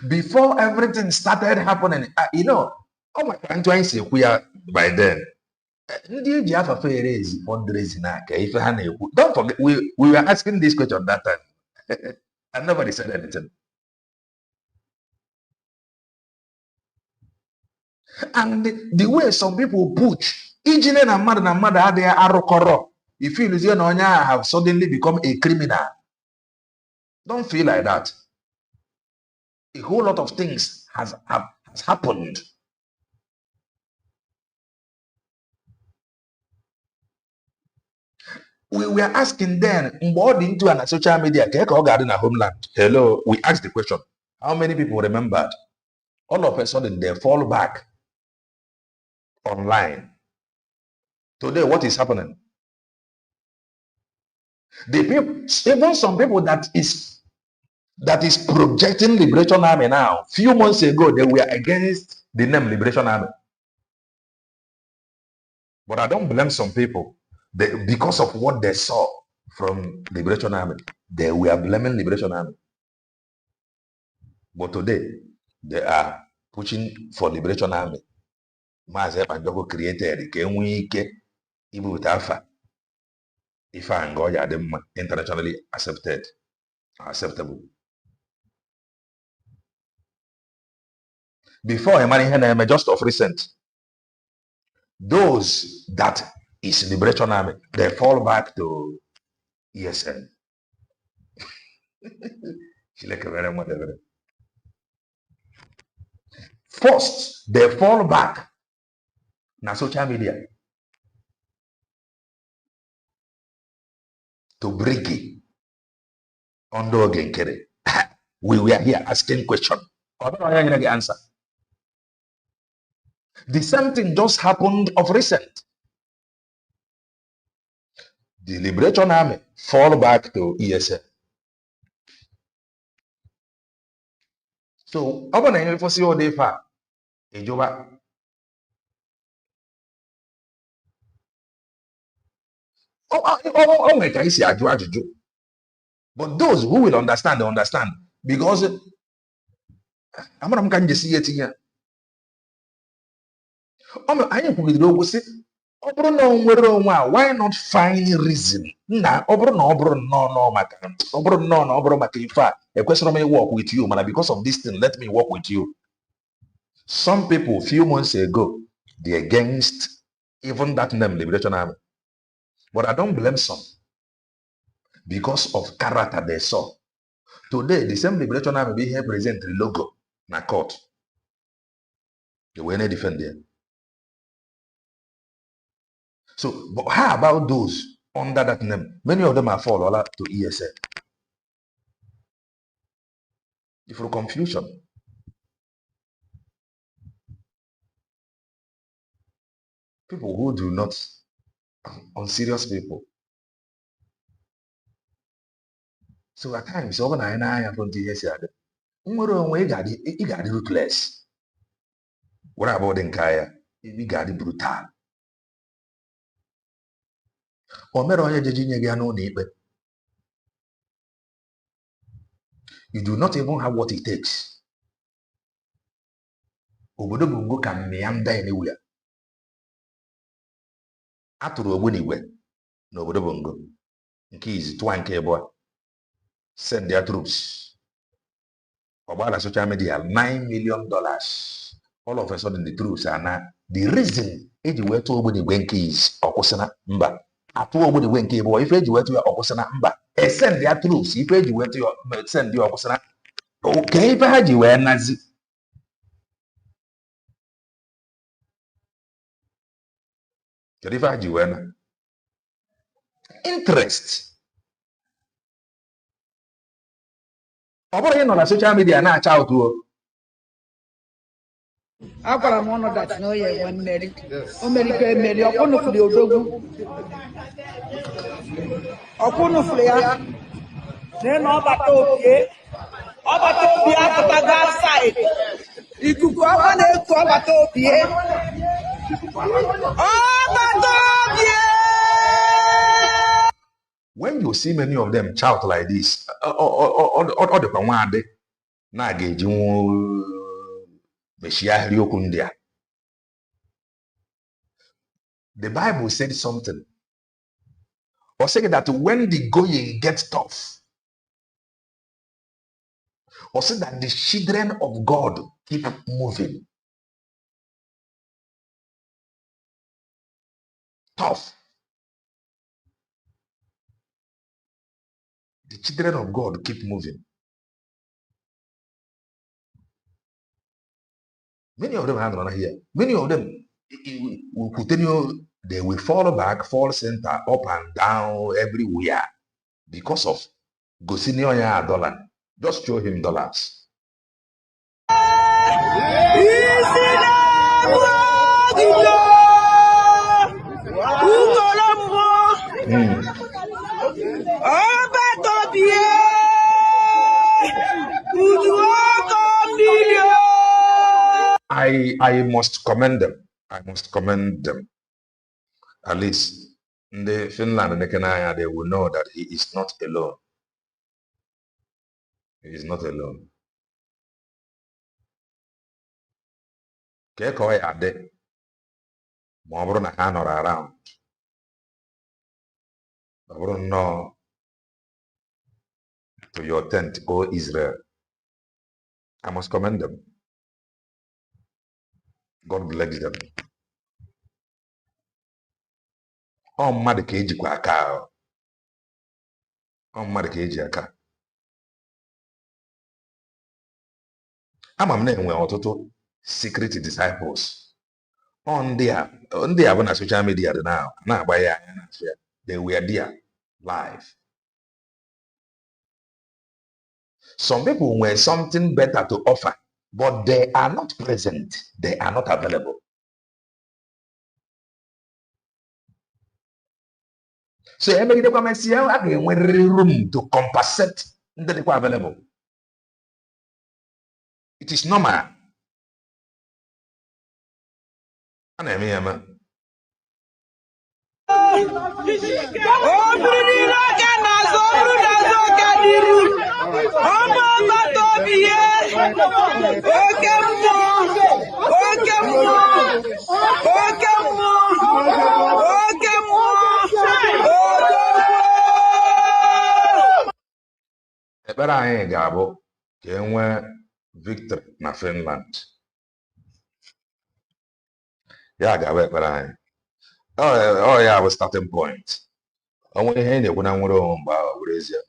Before everything started happening, oh my God, we are by then. Don't forget, we were asking this question that time, and nobody said anything. And the way some people push, ijine na mmadụ adịghị arụkọrọ, you feel as na onye have suddenly become a criminal. Don't feel like that. A whole lot of things has happened. We were asking then, into an social media, homeland. Hello, we asked the question. How many people remembered? All of a sudden, they fall back online. Today, what is happening? The people, even some people that is projecting Liberation Army now, few months ago, they were against the name Liberation Army. But I don't blame some people. Because of what they saw from Liberation Army, they were blaming Liberation Army. But today, they are pushing for Liberation Army. Mazep and Joko created even with Alpha. If I go, them internationally acceptable. Before a just of recent, those that is Liberation Army, they fall back to ESN. First, they fall back na social media to bring Ondo Genkere. We were here asking question. Answer. The same thing just happened of recent. The Liberation Army fall back to ESN. So, I'm going to see all day far. But those who will understand, they understand. Because I'm going to see it here. Why not find reason? A question of me work with you, man. Because of this thing, let me work with you. Some people, a few months ago, they're against even that name, Liberation Army. But I don't blame some because of character they saw. Today, the same Liberation Army be here present the logo na court. They were not defending. So, but how about those under that name? Many of them are fall to ESN. If for confusion. People who do not, unserious people. So at times, over I from the ESN, you got the ruthless. What about the Nkaya? You got the brutal. You do not even have what it takes. Obodo Bungo can meander anywhere. Atụrụ Ogbunigwe n'obodo Bongo. Nke izi tụwa nke abụọ. Send their troops. About social media, $9 million. All of a sudden, the troops are now. The reason eji wee tụọ Ogbunigwe nke izi ọkwụsịna mba. Atụọ Ogbunigwe nke abụọ ife eji wee tụọ ọkwụsịna mba. Send their troops ife eji wee tụọ send their ọkwụsịna. Okay, ife ha ji wee nazi. Kedu ife ha ji wee na? Interest. Ọ bụrụ ị nọ na social media na-acha ụtụ Agwara m ọnụ dat na oye nwe mmeri. O merikwa emeri. Ọkwụnụ fụrụ odogwu. Ọkwụnụ fụrụ ya. N'elu ọbata obie. Ọbata obie apụtago outside. Ikuku ọma na-eku ọbata obie. Ọbata obie! When you see many of them shout like this, ọ dịkwa nwaadị na-aga eji mechie ahịrịokwu ndị a. The Bible said something. Or say that when the going gets tough, or say that the children of God keep moving. Tough. The children of God keep moving. Many of them are not here. Many of them will continue, they will fall back, fall center, up and down, everywhere because of Gosinioya dollar. Just show him dollars. I must commend them. I must commend them. At least in the Finland and the Kenaya, they will know that he is not alone. He is not alone. Keko ya de mo na ha nọ around. Ọ bụrụ no to your tent, O Israel. I must commend them. God bless them. Ọ mmadụ ka ejikwa aka. Ọ mmadụ ka eji aka. Ama m na-enwe ọtụtụ secret disciples. Ndị a bụ na social media dị na-agba ya anya na afọ ya. They were there live. Some people were something better to offer, but they are not present. They are not available. So every day I see room to compensate the available. It is normal. Ekpere anyị ga-abụ ka e nwee victory na Finland. Ya ga-abụ ekpere anyị. Ọ ya bụ starting point. Onwe ihe na-ekwu na nwere onwe mgbe ahụ bụrụ ezie.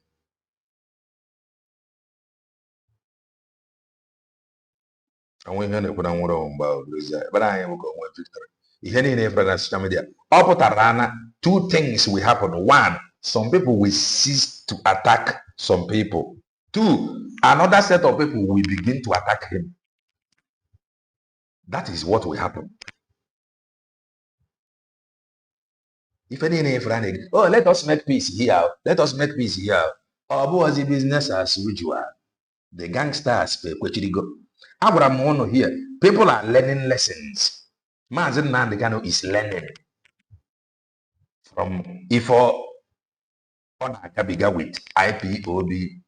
Onwe ihe na-ekwu na nwere onwe mgbe ahụ bụrụ ezie. Ekpere anyị bụ ka o nwee victory. Ihe niile efere na social media. Ọ pụtara na two things will happen. One, some people will cease to attack some people. Two, another set of people will begin to attack him. That is what will happen. If any oh, let us make peace here. Let us make peace here. Or was the business as usual? The gangsters pay go. Abraham here. People are learning lessons. Mazin Nandekano is learning from Ifo on Akabiga with IPOB.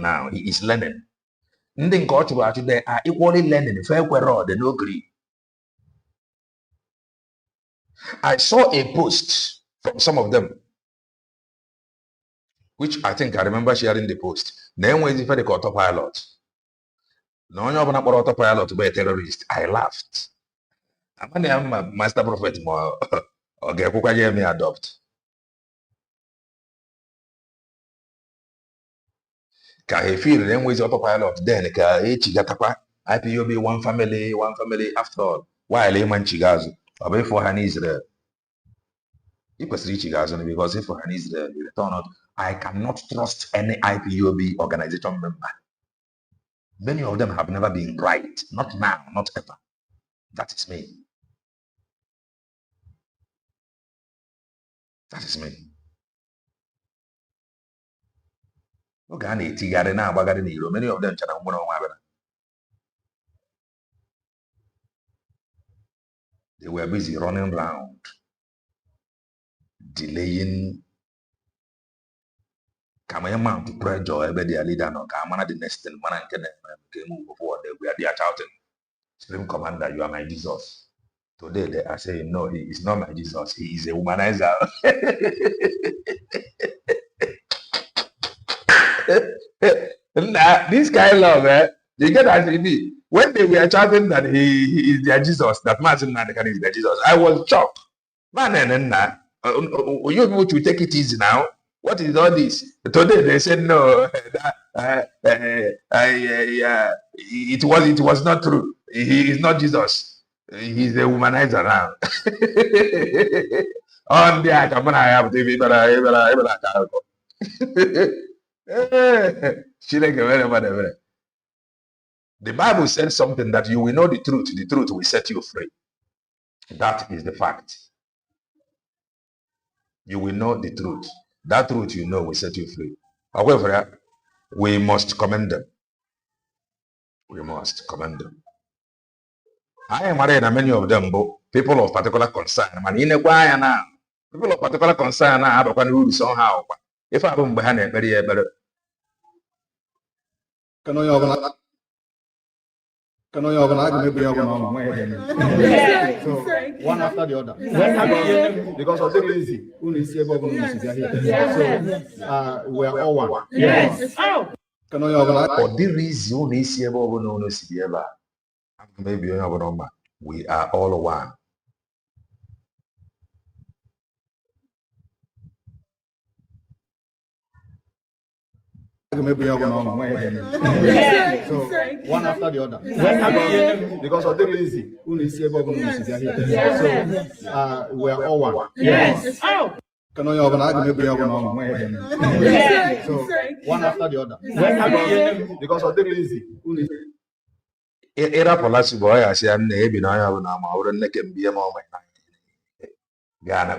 Now he is learning. They are equally learning. They no agree. I saw a post from some of them, which I think I remember sharing the post. Then when they call autopilot, no one open up autopilot to be a terrorist. I laughed. I'm a master prophet more. Okay, who me adopt? Can he feel then with autopilot? Then IPOB one family after all. Why layman chigazo? Away for an Israel. It was rich because if for an Israel, you return out, I cannot trust any IPOB organization member. Many of them have never been right. Not now, not ever. That is me. That is me. Okay, I need to now. Many of them they were busy running around, delaying. Come on, to pressure their leader. No, come on, the next thing, man, can move forward. We are there shouting, "Supreme Commander, you are my Jesus." Today they are saying, "No, he is not my Jesus. He is a womanizer." Nah, this kind of love, you get as it be. When they were shouting that he is their Jesus, that Martin Nandekan is their Jesus, I was shocked. Man, you people to take it easy now. What is all this? Today they said no. It was not true. He is not Jesus. He's a womanizer now. On the I have TV, the Bible said something that you will know the truth will set you free. That is the fact. You will know the truth. That truth you know will set you free. However, we must commend them. We must commend them. I am married and many of them, but people of particular concern. People of particular concern now have a somehow. If I don't behind it, very better. Can I organize? So one after the other. Because of the reason, so we are all one. Yes. Can I organize? For the reason, maybe we are all one. So one after the other. Because of the reason, so we are all one. Yes. Can I organize? So one after the other. Because of the reason. Era polasi boy, I say, I'm maybe now I'm out and can be a moment. Ghana,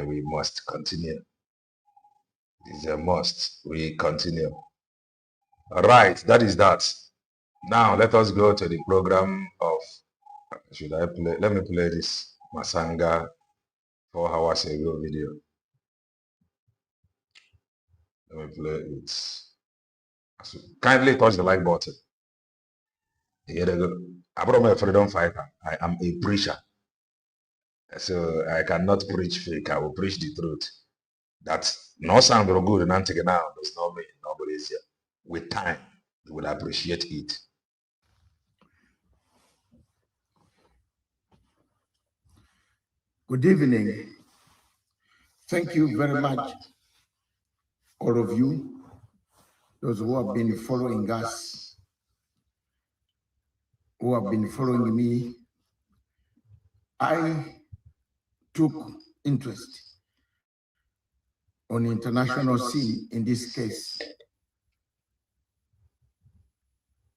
we must continue. It's a must. We continue. All right, that is that. Now let us go to the program of. Should I play? Let me play this Masanga 4 hours ago video. Let me play it. So kindly touch the like button. Here they go. I'm a freedom fighter. I am a preacher. So I cannot preach fake. I will preach the truth. That's no sound very good and antique now. There's no me. Nobody's here. With time, you will appreciate it. Good evening. Thank you very much, all of you, those who have been following us, who have been following me. I took interest on the international scene, in this case,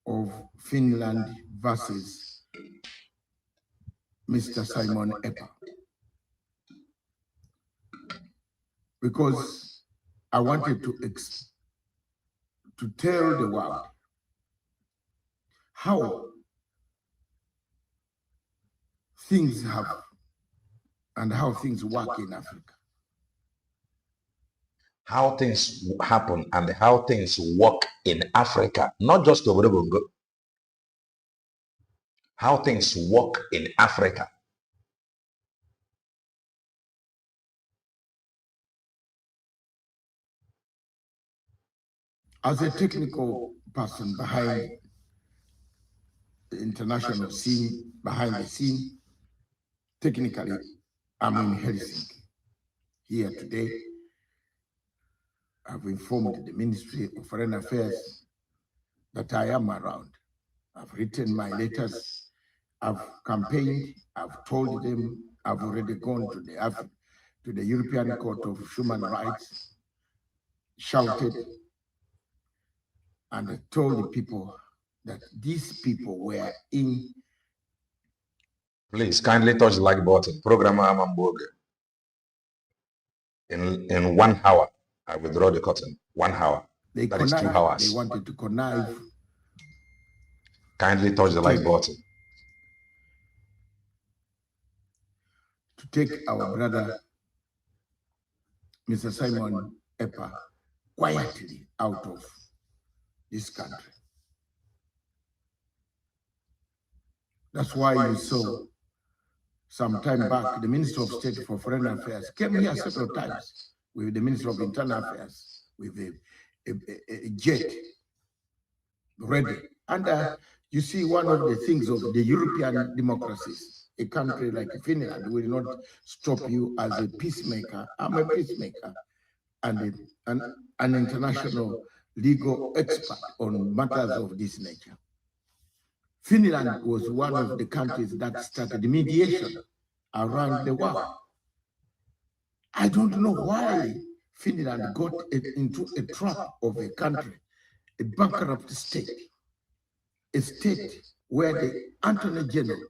of Finland versus Mr. Simon Epa. Because I wanted to tell the world how things have and how things work in Africa. How things happen and how things work in Africa, not just over the Bongo. How things work in Africa. As a technical person behind the international scene, behind the scene, technically, I'm in Helsinki here today. I've informed the Ministry of Foreign Affairs that I am around. I've written my letters, I've campaigned, I've told them I've already gone to the European Court of Human Rights, shouted and told the people that these people were in. Please kindly touch the like button. Programmer Amamboge. In 1 hour, I withdraw the curtain. 1 hour. They That is 2 connived. hours. They wanted to connive. Kindly touch the like button. To take our brother, Mr. Simon Epa, quietly out of this country. That's why you saw some time back, the Minister of State for Foreign Affairs came here several times with the Minister of Internal Affairs, with a jet ready. And you see, one of the things of the European democracies, a country like Finland will not stop you as a peacemaker. I'm a peacemaker and an international legal expert on matters of this nature. Finland was one of the countries that started mediation around the world. I don't know why Finland got into a trap of a country, a bankrupt state, a state where the Attorney General,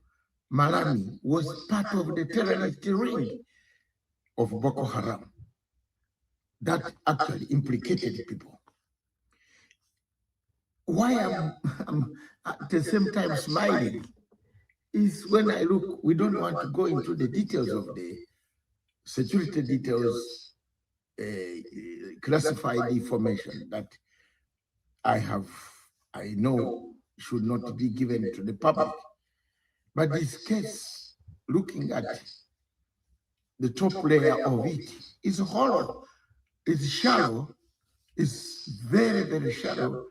Malami, was part of the terrorist ring of Boko Haram that actually implicated people. Why I'm at the same time smiling is when I look, we don't want to go into the details of the security details, classified information that I know should not be given to the public. But this case, looking at the top layer of it, is hollow, it's shallow, it's very, very shallow,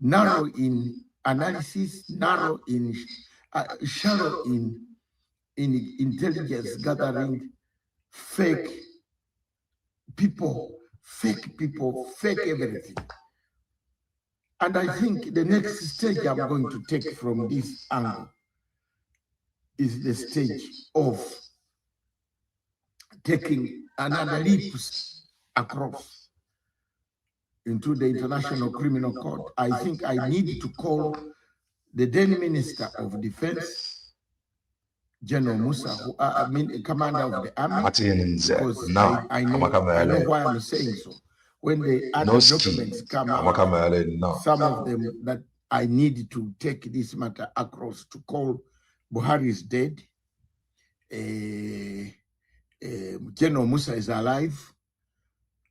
narrow in analysis, narrow in shallow in intelligence gathering, fake people, fake everything. And I think the next stage I'm going to take from this angle is the stage of taking another leap across into the International Criminal Court. I think I need to call the then Minister of Defense, General Musa, who commander of the army, because I know why I'm saying so. When the other documents come out, some of them that I need to take this matter across to call Buhari is dead, General Musa is alive,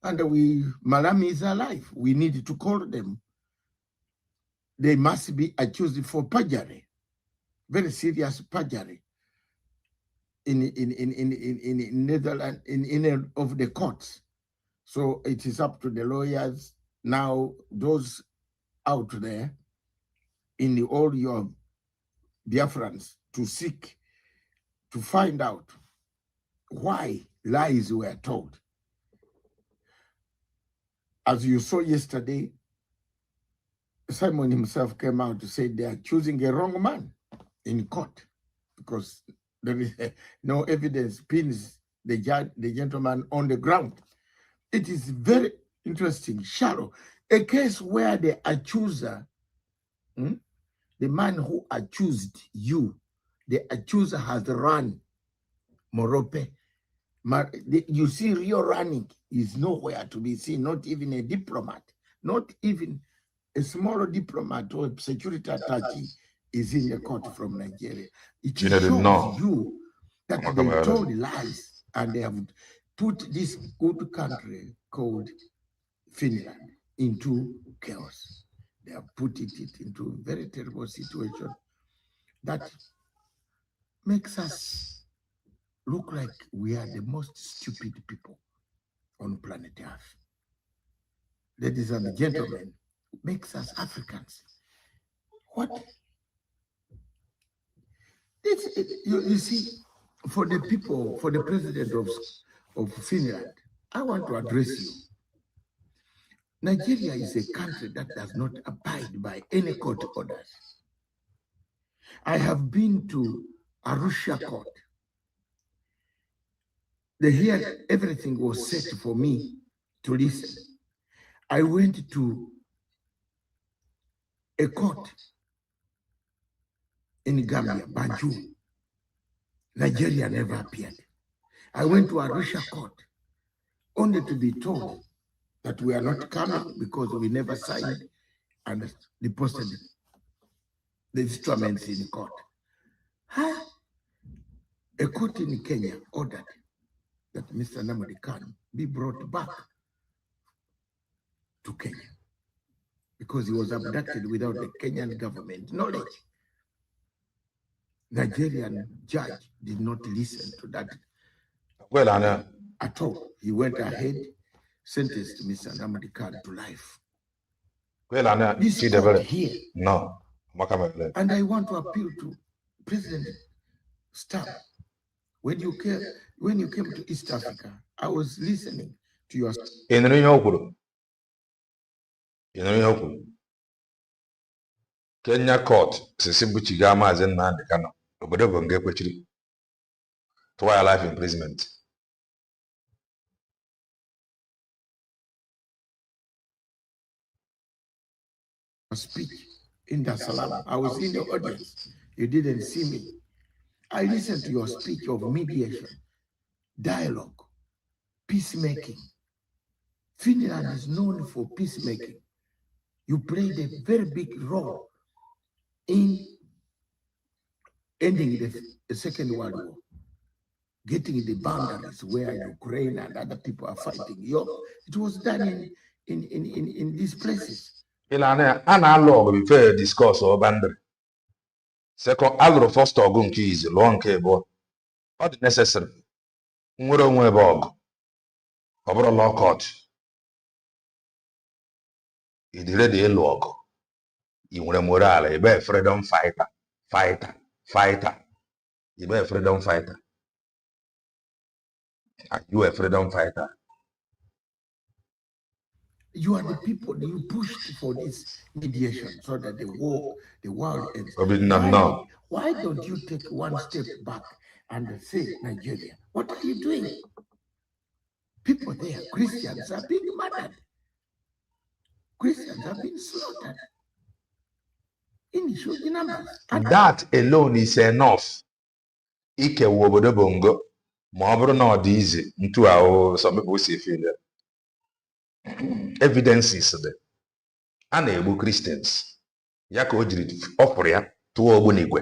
and Malami is alive. We need to call them. They must be accused for perjury, very serious perjury in Netherlands, in of the courts. So it is up to the lawyers now, those out there in all your Biafrans, to seek to find out why lies were told. As you saw yesterday, Simon himself came out to say they are choosing a wrong man in court because there is no evidence pins the gentleman on the ground. It is very interesting, shallow. A case where the accuser, the man who accused you, the accuser has run Morope. You see, real running is nowhere to be seen, not even a diplomat, not even a small diplomat or a security attaché is in the court from Nigeria. It shows you that they told lies and they have put this good country called Finland into chaos. They have put it into a very terrible situation that makes us look like we are the most stupid people on planet Earth. Ladies and gentlemen, makes us Africans. What? You see, for the people, for the president of Finland, I want to address you. Nigeria is a country that does not abide by any court orders. I have been to Arusha court. Everything was set for me to listen. I went to a court in Gambia, Banjul. Nigeria never appeared. I went to Arusha court only to be told that we are not coming because we never signed and deposited the instruments in court. A court in Kenya ordered that Mr. Namadi Khan be brought back to Kenya because he was abducted without the Kenyan government knowledge. Nigerian judge did not listen to that at all. He went ahead, sentenced Mr. Namadi Khan to life. This court here. No. And I want to appeal to President Stab. When you came to East Africa, I was listening to your. Kenya court Sisibuchi Gama as in Nandekano, Obodo Bonge Kwechiri, 2 year life imprisonment. Speech in Dar es Salaam. I was in the audience. You didn't see me. I listened to your speech of mediation, dialogue, peacemaking. Finland is known for peacemaking. You played a very big role in ending the Second World War, getting the boundaries where Ukraine and other people are fighting. It was done in these places. Ana log before discuss or boundary. Second, Alro first or gun keys, long cable. Not necessary. Nwere bog. Over a law court. It did a log. You were morale, you be freedom fighter. You be freedom fighter. You a freedom fighter. You are the people you pushed for this mediation so that the world ends. Why don't you take one step back and say, Nigeria, what are you doing? People there, Christians are being murdered. Christians are being slaughtered in huge numbers. And that alone is enough. Ike wobodo bongo. Ma ọ bụrụ na ọ dị easy into our some people say failure. Evidences there. A na-egbu Christians. Ya ka o jiri ọpụrụ ya tụọ ogbunigwe.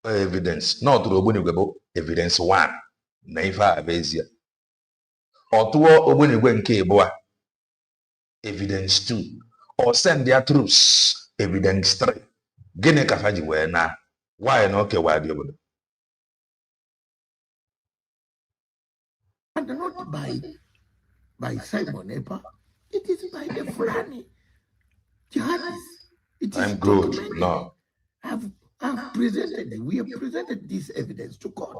Evidence. Na ọ tụrụ ogbunigwe bụ evidence 1 na ife a bụ ezie. Ọ tụọ ogbunigwe nke ịbụa evidence 2. Or send their troops evidence 3. Gịnị ka fa ji wee na? Why na okewa dị obodo? And not by Simon Epa, it is by the Fulani jihadis. I'm good. No. We have presented this evidence to court,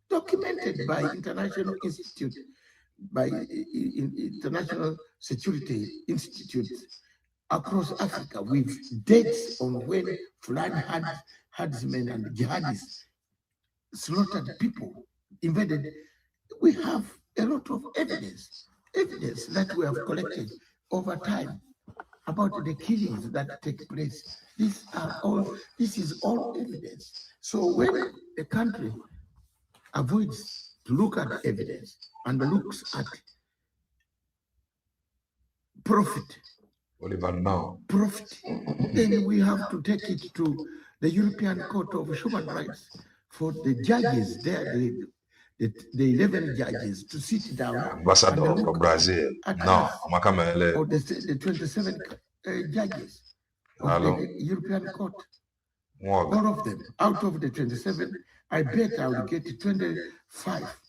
documented by International Institute, by International Security Institutes across Africa with dates on when Fulani herdsmen and jihadis slaughtered people, invaded. We have a lot of evidence that we have collected over time about the killings that take place. This is all evidence. So when a country avoids to look at evidence and looks at profit, then we have to take it to the European Court of Human Rights for the judges there, the 11 judges to sit down. Ambassador from Brazil. No, Makamele. Or the 27 judges of the European Court. All of them. Out of the 27, I bet I will get 25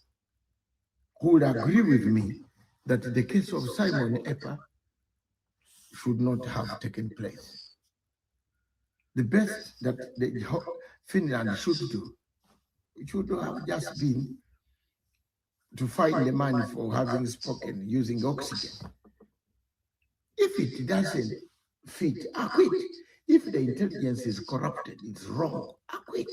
who would agree with me that the case of Simon Epa should not have taken place. The best that Finland should do, it should have just been to find the money for having spoken using oxygen. If it doesn't fit, acquit. If the intelligence is corrupted, it's wrong, acquit.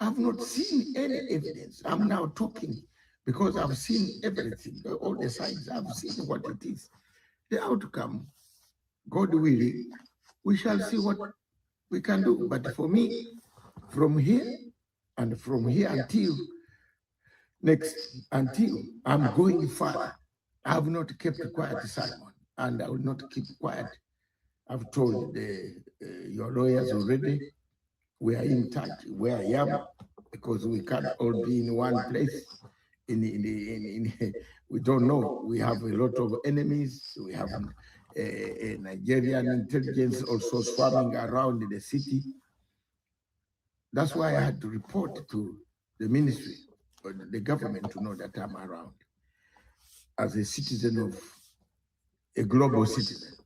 I've not seen any evidence. I'm now talking because I've seen everything, all the sides. I've seen what it is. the outcome, God willing, we shall see what we can do. But for me, from here until until I'm going further, I have not kept quiet, Simon, and I will not keep quiet. I've told your lawyers already. We are in touch where I am, because we can't all be in one place. We don't know. We have a lot of enemies. We have a Nigerian intelligence also swarming around the city. That's why I had to report to the ministry or the government to know that I'm around. As a citizen of a global citizen,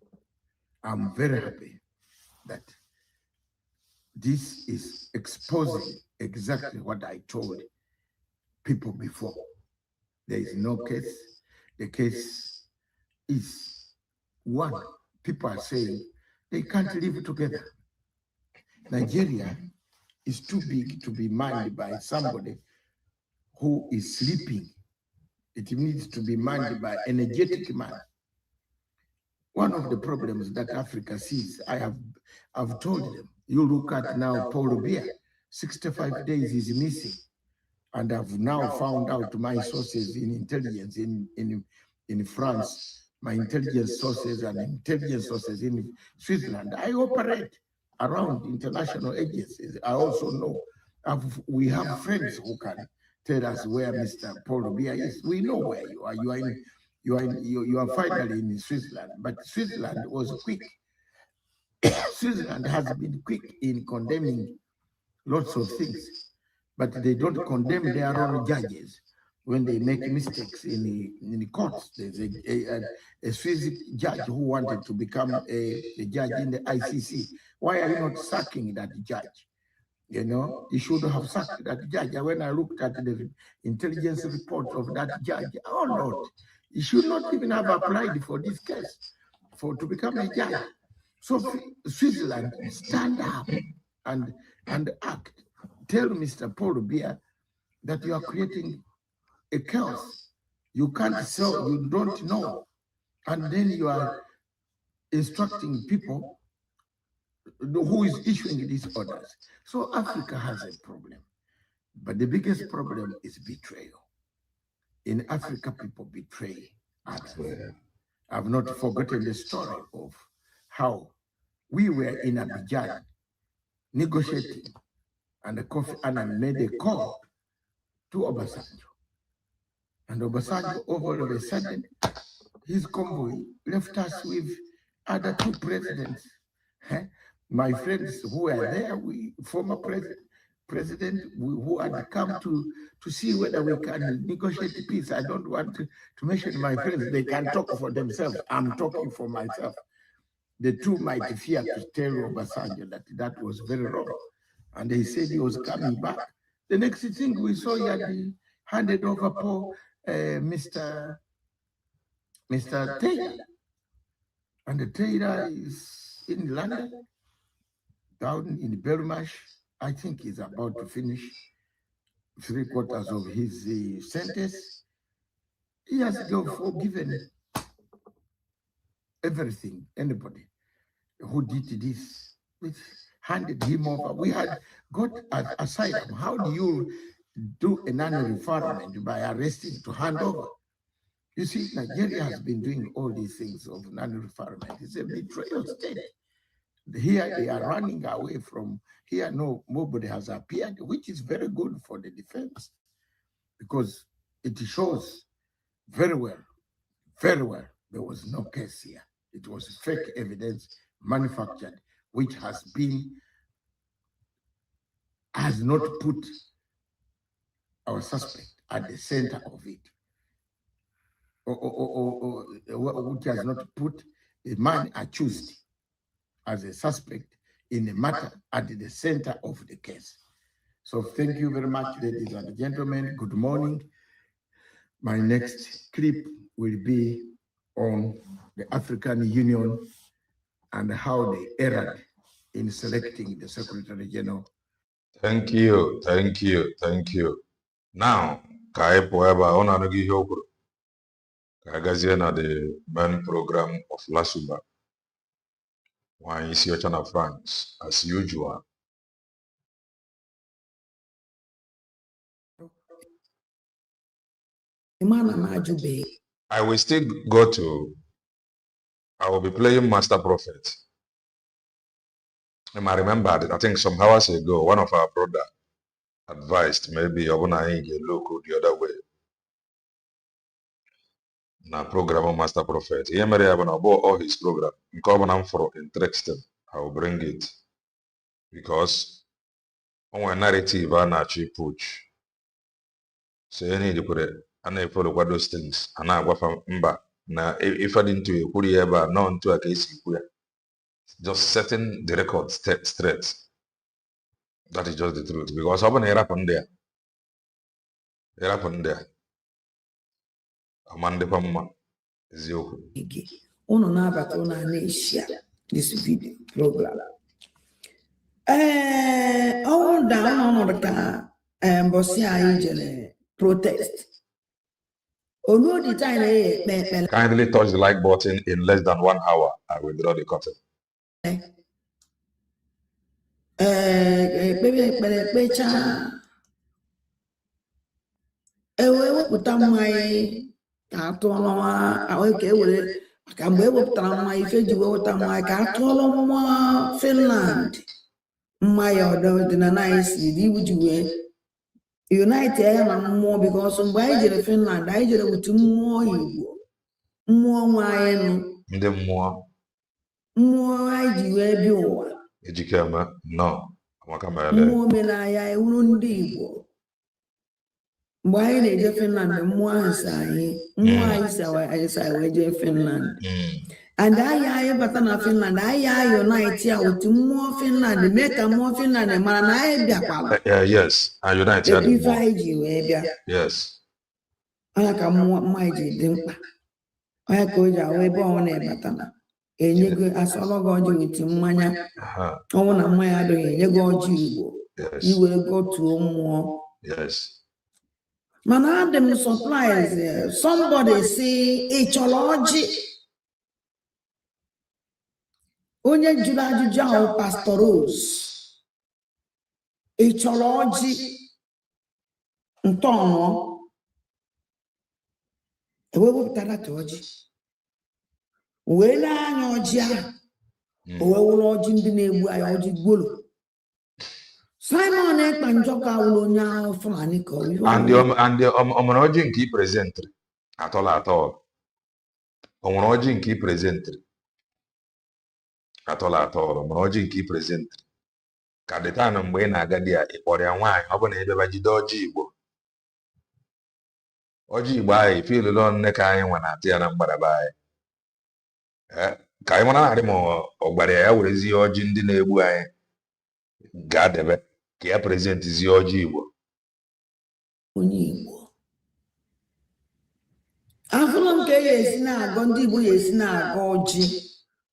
I'm very happy that this is exposing exactly what I told people before. There is no case. The case is one. People are saying they can't live together. Nigeria is too big to be manned by somebody who is sleeping. It needs to be manned by an energetic man. One of the problems that Africa sees, I've told them, you look at now Paul Biya, 65 days is missing. And I've now found out my sources in intelligence in France, my intelligence sources and intelligence sources in Switzerland. I operate around international agencies. I also know we have friends who can tell us where Mr. Paul Biya is. We know where you are. You are finally in Switzerland, but Switzerland was quick. Switzerland has been quick in condemning lots of things, but they don't condemn their own judges when they make mistakes in the courts. There's a Swiss judge who wanted to become a judge in the ICC. Why are you not sacking that judge? You know, you should have sacked that judge. And when I looked at the intelligence report of that judge, oh Lord, he should not even have applied for this case to become a judge. So Switzerland, stand up and act. Tell Mr. Paul Biya that you are creating a chaos. You can't sell, you don't know. And then you are instructing people who is issuing these orders. So Africa has a problem. But the biggest problem is betrayal. In Africa, people betray others. I've not forgotten the story of how we were in Abidjan negotiating, and the Kofi Annan made a call to Obasanjo. And Obasanjo, all of a sudden, his convoy left us with other two presidents. My friends who were there, former president who had come to see whether we can negotiate peace. I don't want to mention my friends. They can talk for themselves. I'm talking for myself. The two might fear to tell Obasanjo that was very wrong. And he said he was coming back. The next thing we saw, he had handed over for Mr. Taylor. And the Taylor is in London, down in Belmarsh. I think he's about to finish 3/4 of his sentence. He has forgiven everything, anybody who did this, which handed him over. We had got asylum. How do you do a non-refoulement by arresting to hand over? You see, Nigeria has been doing all these things of non-refoulement. It's a betrayal state. Here they are running away from here. Nobody has appeared, which is very good for the defense, because it shows very well, there was no case here. It was fake evidence manufactured, which has not put our suspect at the center of it, or which has not put the man accused as a suspect in the matter at the center of the case. So thank you very much, ladies and gentlemen. Good morning. My next clip will be on the African Union and how they erred in selecting the Secretary General. Thank you. Now, ka anyị pụọ ebe a, ọ na-anụghị ihe o kwuru. Kagaziana, the main program of Lasuba. Nwayi Isiocha na France, as usual. I will still go to, I will be playing Master Prophet. And I remember that I think some hours ago, one of our brother advised maybe Obuna look the other way. Na program of Master Prophet. He may have all his program. I'm for interested. I will bring it. Because on narrative I actually push. So you need to put it and follow what those things. And I go from mba. Now if I didn't do it, put it not into a case just setting the record straight. That is just the truth. Because I'm gonna happen there. It happened there. Amande Pamma. Uno nabata una anesia this video program. All down on the car and Bossia Ijele protest. Kindly touch the like button in less than 1 hour. I will draw the curtain. Ka mgbe ewepụtara mma ife ji weweta mma ka atụọrọ nwa Finland mma ya ọdịnala si dị iwu ji wee unite ya na mmụọ bikos mgbe anyị jere Finland anyị jere wutu mmụọ Igbo mmụọ nwe anyị nụ ndị mmụọ anyị ji wee bịa ụwa ejikeme nọ mmụọ omenala ewuru ndị Igbo mgbe anyị na-eje Finland mmụọ ahụ si anyị mmụọ anyị si wee jee Finland and anyị bata na Finland anyị unite ya otu mmụọ Finland mee ka mmụọ Finland mara na anyị bịakwala yes unite ya ife anyị ji wee bịa yes onye ka mmụọ anyị ji dị mkpa onye ka o ji ahụ ebe ọ na-ebata na enye gị asọrọ gị ọjị weti mmanya ọnwụ na mmanya adịghị enye gị ọjị Igbo iwere gotuo mmụọ yes. Man, I'm surprised. Somebody say, "Hey, chology." Onye jula ajụjụ Pastor Rose. Hey, chology. Ntono. Ewe wupụtara toji. Wee na-anya ọjị ahụ. Owe wụrụ ọjị ndị na-egbu anyị ọjị gbolo. Simon Ekpanjoka will only Fulani call you. And the Omonoji key present at all. Omonoji key present at all. Omonoji key present. Kadetana Mwena Gadia, or a wine, open a bajido Oji Igbo. Oji Igbo, feel alone nekai when I tear them barabai. Kaimana Arimo, or Baria, will see Oji in the Nebu. God, Kia present is your Igbo. Afụla nke ya esi na-agọ ndị Igbo ya esi na-agọ ọjị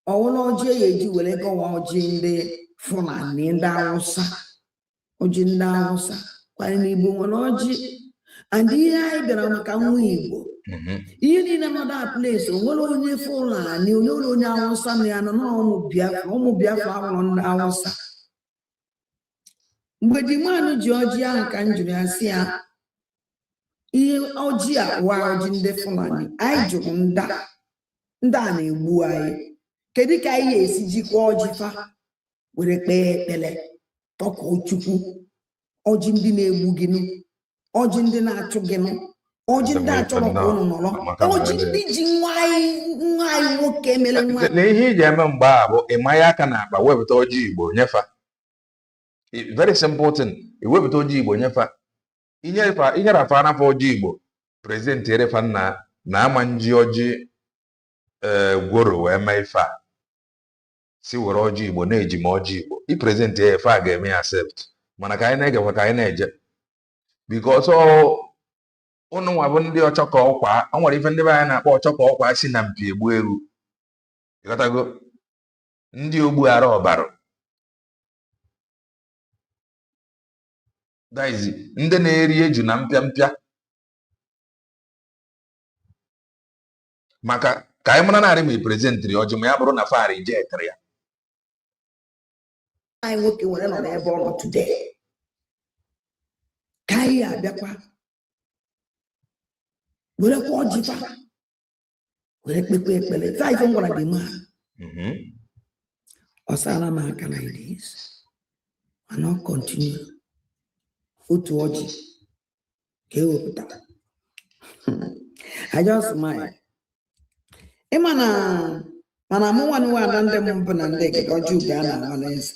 ọwụla ọjị ya eji were gọwa ọjị ndị Fulani ndị Awụsa ọjị ndị Awụsa kwanye n'Igbo nwere ọjị and ihe anyị bịara maka nwa Igbo ihe niile nọ that place onwere onye Fulani onye Awụsa na ya nọ ụmụ Biafra ahụrụ ndị Awụsa mgbe di mmanụ ji ọjị ahụ ka m jụrụ ya sị ya ihe ọjị a wa ọjị ndị Fulani anyị jụrụ ndị a na-egbu anyị kedu ka anyị ga-esi jikwa ọjị fa were kpee ekpere tọkọ Chukwu ọjị ndị na-egbu gị ọjị ndị na-achụ gị ọjị ndị achọrọ ka unu nọrọ ọjị ndị ji nwa anyị nwoke mere nwa na ihe iji eme mgbe a bụ ịma ya aka na akpa wepụta ọjị Igbo nyefa. Very simple thing. Iwepụta ọjị Igbo nyefa. Inyere afa n'afọ ọjị Igbo prezent erefa na ama nji ọjị gworo wee mee ife a si were ọjị Igbo na-eji ma ọjị Igbo i prezent ya ife a ga-eme ya accept mana ka anyị na-egekwa ka anyị na-eje because ụnụ nwa bụ ndị ọchọkọ ọkwa o nwere ife ndị be anyị na-akpọ ọchọkọ ọkwa si na mpi egbu eru ịghọtago ndị ogbu ara ọbara daizi ndị na-eri eju na mpịa maka ka anyị mara narị ma iprezentịrị ọjị ma ya bụrụ na fa rijetịrị ya. anyị nwoke were nọ n'ebe ọ nọ today ka anyị abịakwa werekwa ọjị fa were kpekpe ekpere fa ife m gwara gị ma ọ sala m aka like this mana ọ continue otu ọjị ka ewepụtara. I just smile. Mana mụ nwa ada ndị mbụ na ndị ekeke ọjị ugbe a na-awala eze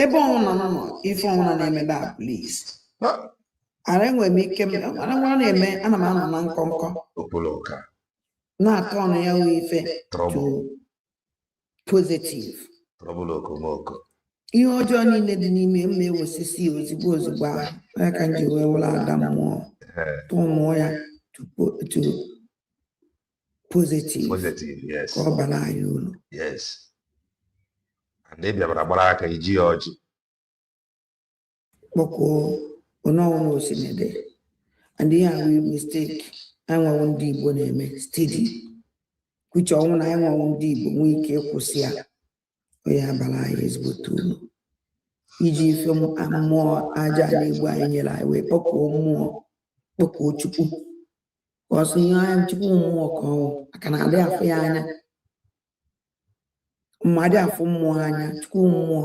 ebe ọnwụ nọ ife ọnwụna na-eme da please ara enwe m ike ara nwa na-eme ana m anọ na nkọnkọ na-atọ ọnụ ya wee ife to positive ihe ọjọọ niile dị n'ime mma ewosisi ozigbo ozigbo ahụ ya ka m ji wee wụrụ ada mmụọ tụmụọ ya to positive yes. Ka ọ bara anyị ulu. Yes. And ị bịara gbara aka iji ya ọjị kpọkwuo ọnọwụ na osimiri and ihe ahụ mistake enwewo ndị Igbo na-eme steady kwuche ọnwụ na enwewo ndị Igbo nwee ike ịkwụsị ya onye abara anyị ezigbote ulu iji ife mmụọ aja na-egbu anyị nyere anyị wee kpọkwuo mmụọ kpọkwuo Chukwu ọsọ ihe anyị Chukwu mmụọ ka ọnwụ aka na adị afụ ya anya mmadụ afụ mmụọ anya Chukwu mmụọ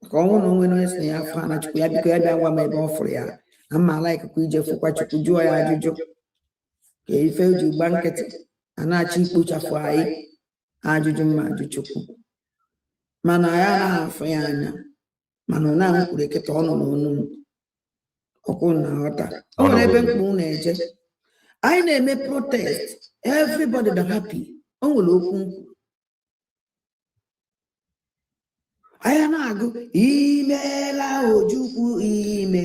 ka ọnwụ na onwe onye si na ya afọ na Chukwu ya biko ya bịa gwa m ebe ọ fụrụ ya na mma ala ikuku ije fụkwa Chukwu jụọ ya ajụjụ ka ife ji gba nkịtị a na-achọ ikpochafụ anyị ajụjụ mma ajụ Chukwu mana ya anaghị afụ ya anya mana ọ na-ahụ kwuru eketa ọnụ na ọnụ ọkwụ na nghọta o nwere ebe mkpu na-eje anyị na-eme protest everybody dị happy o nwere okwu nkwu anyị na-agụ imeela Ojukwu ime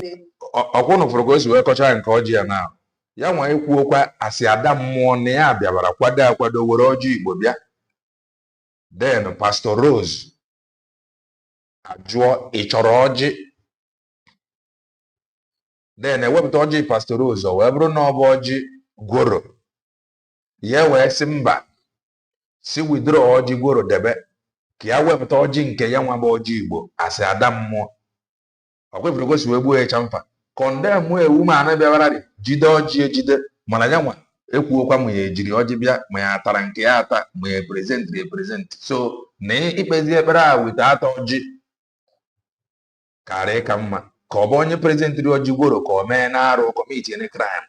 ọkwụnụ fụrụ ka o si wee kọcha nke ọjị ya na ya nwa ekwuokwa asị ada mmụọ na ya bịabara kwado akwado were ọjị Igbo bịa then Pastor Rose ajụọ ị chọrọ ọjị then ewepụta ọjị Pastor Rose wee bụrụ na ọ bụ ọjị gworo ya wee sị mba si withdraw ọjị gworo debe ka ya wepụta ọjị nke ya nwa bụ ọjị Igbo asị ada mmụọ ọkwefere gosi wee gbuo echa mfa kọndem ewu ma anụ bịawara dị jide ọjị ejide mana ya nwa ekwuokwa ma ya ejiri ọjị bịa ma ya atara nke ya ata ma ya eprezentị so na ikpezi ekpere a weta ata ọjị karị ka mma ka ọ bụ onye prezentịrị ọjị gworo ka o mee na-arụ kọmiti any crime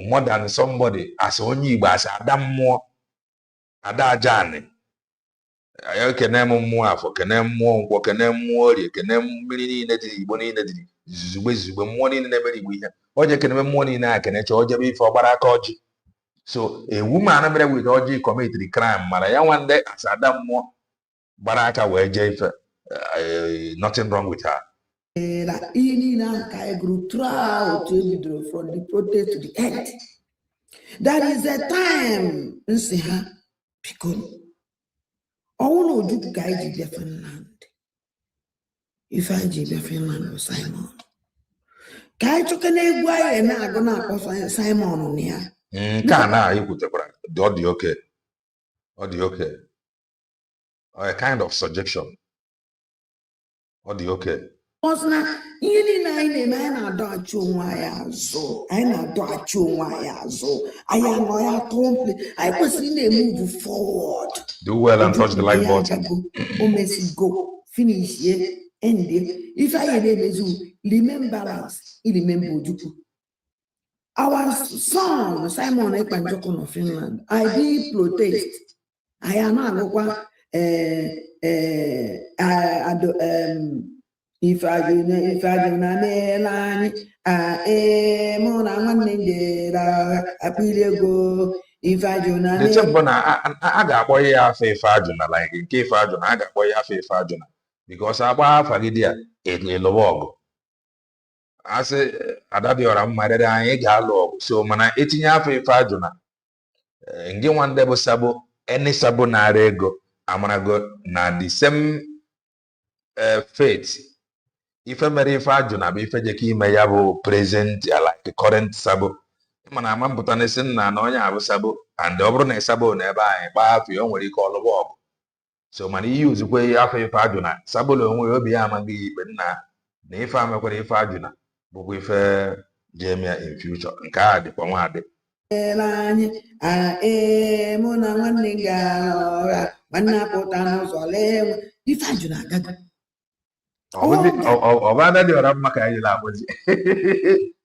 more than somebody asị onye Igbo asị ada mmụọ ada ajani ya kene m mmụọ afọ kene mmụọ nkwọ kene mmụọ orie kene mmiri niile dị Igbo niile dị zuzugbe mmụọ niile na-emere Igbo ihe oje kene mmụọ niile a kenecha o jebe ife ọgbara aka ọjị so ewu ma anụ mere wit ọjị kọmitiri crime mana ya nwande asị ada mmụọ gbara aka wee jee ife nothing wrong with her. Ihe niile ahụ ka anyị gụrụ throughout ebidoro from the protest to the end. There is a time nsị ha biko ọnwụ na Ojukwu ka anyị ji bịa Finland ife anyị ji bịa Finland bụ Simon ka anyị chọka na egwu anyị na-agụ na-akpọ Simon na ya nke a na ikwutekwara ọ dị oke a kind of suggestion ọ dị oke ọsọ na ihe niile anyị na-eme anyị na-adọghachi onwe anyị azụ anyị anọ ya tọmple anyị kwesịrị na-emove forward. Do well and touch the like button. O mesigo finish ye end ife anyị na-emezu remembrance remember Ojukwu. Our son Simon Ekpanjoko no Finland I did protest anyị na-agụkwa ife ajụ na meela anyị mụ na nwanne njere akpịrị ego ife ajụ na a ga-akpọ ya afọ ife ajụ na like nke ife ajụ na a ga-akpọ ya afọ ife ajụ na because agba afa gị dị ya ịlụwa ọgụ asị adabiọra mma dede anyị ga-alụ ọgụ so mana etinye afọ ife ajụ na ngị nwande bụ sabo eni sabo na-ara ego amarago na the same faith ife mere ife ajụ na bụ ife jeka ime ya bụ present like current sabo mana ama mpụta na esi nna na onye abụ sabo and ọ bụrụ na ịsabo na ebe anyị kpaa afọ o nwere ike ọlụgba ọgụ so mana ihe uzikwe ihe afọ ife ajụ na sabola onwe ya obi ya amaghị ikpe nna na ife amekwara ife ajụ na bụkwa ife jemia in future nke a dịkwa nwa adị anyị mụ na nwanne gara ọra nwanne apụta n'ụzọ lee ife ajụ na agaga ọbada dị ọra mma ka anyị na-akpọzi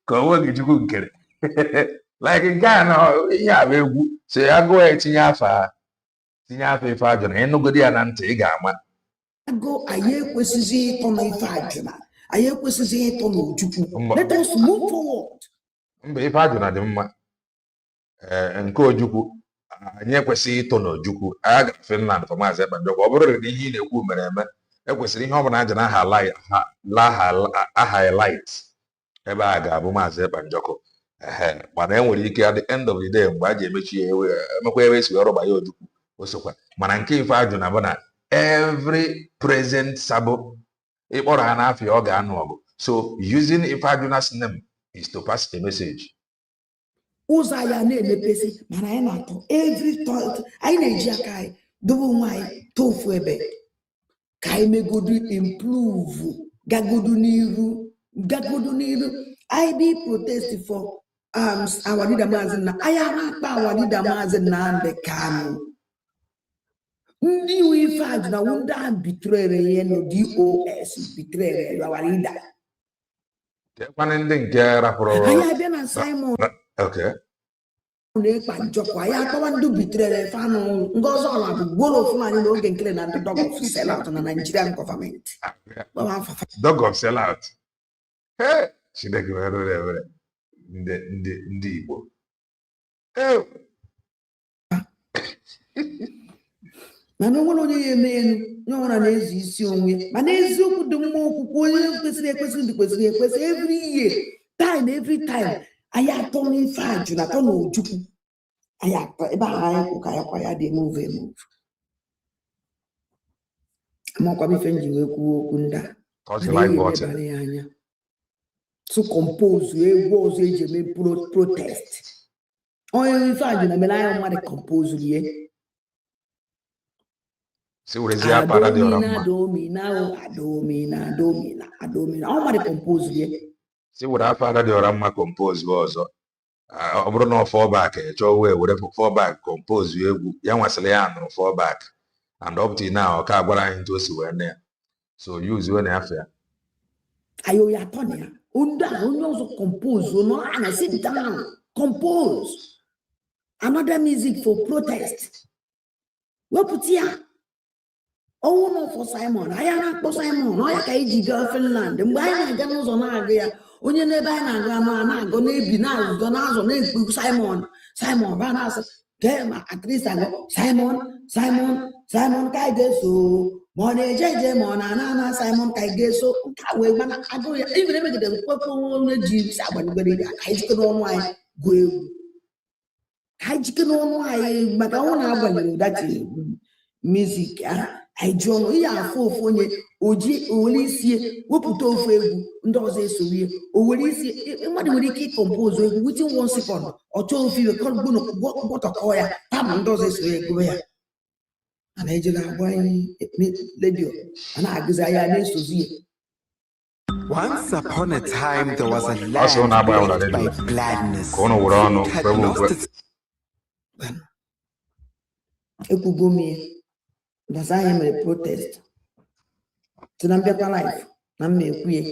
ka o nweghị chukwu nkere like nke a na ihe a bụ egwu so ya gụọ ya tinye afọ ife ajụ na ịnụgodi ya na ntị ị ga-ama agụ anyị ekwesịghị ịtọ na ife ajụ na anyị ekwesịghị ịtọ na ojukwu let us move forward mba ife ajụ na dị mma nke ojukwu anyị ekwesịghị ịtọ na ojukwu agha gara Finland for Maazị Ekpanjọkwa ọ bụrụ na ihe ị na-ekwu mere eme ekwesịrị ihe ọ bụla aja na highlight ebe a ga-abụ Maazị Ekpanjọkwa mana e nwere ike at the end of the day mgbe a ji emechi ya emekwa ebe esi ọrụba ya ojukwu osokwa mana nke ife ajụ na bụ na every present sabo ịkpọrọ ha n'afọ ọ ga-anụ ọgụ so using ife ajụna's name is to pass a message ụzọ ya na-emepesi mana anyị na-atọ every thought anyị na-eji aka anyị dobe onwe anyị tofu ebe ka anyị megodu improve gagodu n'iru anyị be protest for our leader Maazị na anyị akpa our leader Maazị Nnamdi Kanu ndị iwe ife ajụ na ndị a bitrere ya no DOS bitrere our leader kwanị ndị nke rapụrụ anyị abịa na Simon okay Ekpanjọkwa ya akọwa ndị bitrere fanụ ngozi ọla bụ gworo ofu anyị n'oge nkele na ndị dog of sellout na Nigerian government dog of sellout Chineke were ndị Igbo mana onwere onye ya eme elu nye ọra na-ezu isi onwe mana eziokwu dị mma okwukwe onye kwesịrị ekwesị every year every time anyị atọ n'ife ajụ na atọ na ojukwu anyị atọ ebe ahụ anyị kwụ ka ya kwa ya dị emove amakwa ife nji wee kwuo okwu ndị a ebara ya anya to compose egwu ọzọ eji eme protest onye ife ajụ na mere anya mmadụ compose rie adomina ọ mmadụ compose rie si were afọ ada dị ọra mma compose ọzọ ọ bụrụ na fallback chọọ were fallback compose egwu ya nwasịrị ya nụrụ fallback and up to now ka gwara anyị ntu o si wee na so use we na afọ ayo ya tọ ya onye ọzọ compose no ana sit down compose another music for protest wepụta ya ọnwụ na for Simon anyị na-akpọ Simon ọ ya ka iji gaa Finland mgbe anyị na-aga n'ụzọ na-aga ya onye n'ebe anyị na-aga na-agọ na-ebi na-azụ na-azụ na-ekpu Simon ba na-asị gee ma at least agọ Simon ka anyị ga-eso ma ọ na-eje eje ma ọ na-ana Simon ka anyị ga-eso nke a wee gbana agụ ya ibere megide mkpekpe onye ji si agbanyegwere ya ka anyị jike n'ọnụ anyị gụọ egwu ka anyị jike n'ọnụ anyị maka ọnwụ na-agbanyere dati music anyị ji ọnụ ihe afọ ofu onye oji owere isi wepụta ofu egwu ndị ọzọ esorie owere isi mmadụ nwere ike ịkọmpozu egwu within 1 second ọ chọọ ofu iwe gbọtọkọ ya tabụ ndị ọzọ esorie egwu ya ana ejela agwa anyị redio a na-agụzi anya na-esozi ya. Once upon a time, there was a land blessed by gladness. It had lost its... Ekwugo m ya gbasa anyị mere protest tụ na mbịakwa life na mma ekwu ya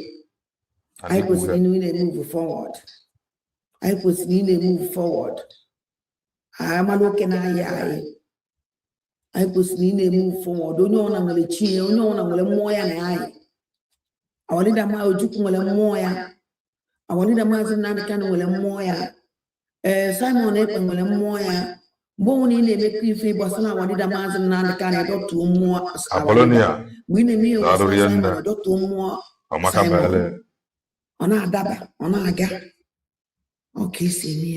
anyị kwesịrị ị na-emove forward anyị kwesịrị ị na-emove forward amala oke na-ahịa anyị kwesịrị ị na-emove forward onye ọna nwere chi ya onye ọna nwere mmụọ ya na anyị awalida ma Ojukwu nwere mmụọ ya awalida Maazị Nnamdi Kanu nwere mmụọ ya Simon Ekpa nwere mmụọ ya mgbe ọ na-emekwa ife gbasara awalida Maazị Nnamdi Kanu dọtụ mmụọ Apolonia mgbe ị na-eme ihe gbasara Simon dọtụ mmụọ Simon ọ na-adaba ọ na-aga ọka isi eme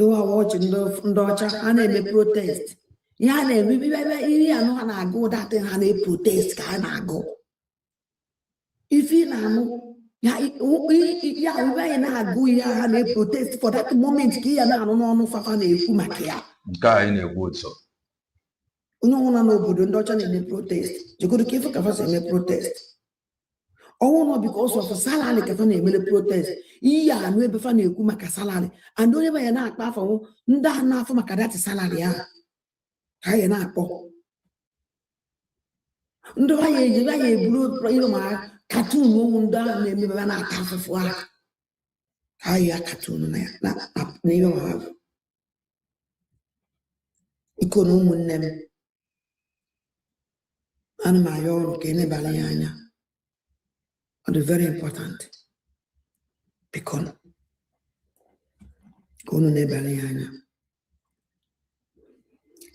iwe ọchị ndị ọcha ha na-eme protest ihe a na-eme ihe anụ ha na-agụ datị ha na-protest ka ha na-agụ ife na-anụ we na go ya na protest for that moment ka ya na no fafa na ekwu maka ya. Nke a na-ekwu so. Onye ọnwụna n'obodo ndị ọcha na-eme protest. Jikọrọ ka ife kafa si eme protest. Ọnwụ because of salary kafa na-emele protest. Ihe a nụ ebe fa na-ekwu maka salary. And onye ba ya na-akpa afọ ndị a na-afọ maka that salary ya. Ka ya na-akpọ. Ndị ba ya eburu ihe ma cartoon ụmụ ndị a na-eme ba na-ata afụfụ ha. Ka ya cartoon na ya na ihe ma ha. Iko na ụmụnne m. Ana m ayọ ọrụ ka enebara ya anya. It is very important. Because unu nebara ya anya.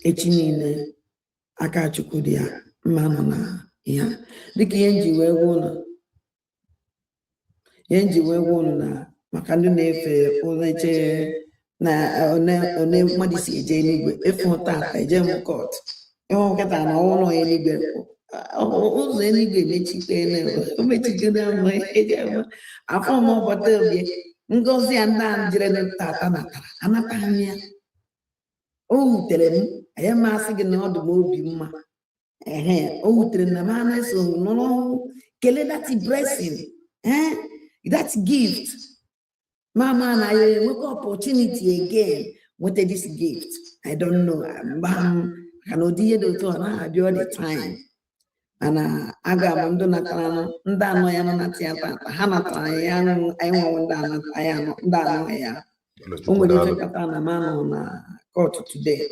Echi niile aka Chukwu dị ya mma nọ na ya. Dịka ihe nji wee gwa unu na maka ndị na-efe ụlọ eche na one mmadụ si eje eluigwe efe ụta eje m court. Ịhụ nkịta na ọnwụ nọ eluigwe ụzọ eluigwe mechikere afọ m ọbọta obi ngozi ya ndị a jere tata natara anataghị ya. O wutere m anya masị gị na ọ dị m obi mma. O wutere na m ana-eso n'ọnwụ kelee that blessing, that gift. Mama na ya enwekwa opportunity again with this gift. I don't know. Can odie do to na abịa all the time. Ana aga m ndụ natara ndị anọ ya nọ na theater ha natara ya anyị nwe ndị anọ ya. O nwere ife kata na manụ na court today.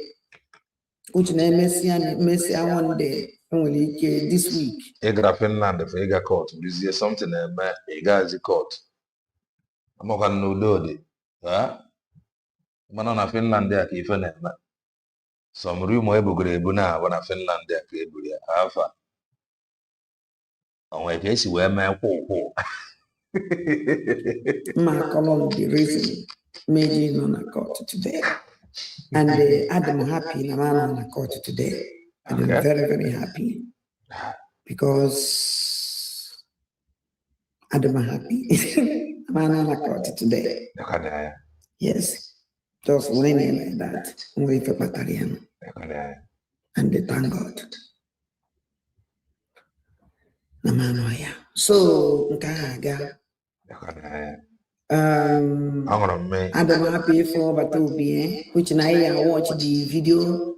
Which na emesịa one day nwere ike this week. Ị gara Finland for ịga court buzie something eme ị gazi court. Amakwa n'udo dị. Mana na Finland ya ka ife na-eme. Some rumor ebugoro ebu na na Finland ya ka eburu ya afa. Onwe ka esi wee mee kwụ. My column the reason made on a court today. And I'm happy na man on a court today. I'm very, very happy. Because I'm happy. Man on a court today. Yes. Just winning like that. Only for battalion. And they thank God. So, I'm happy for Batobi, which I watch the video.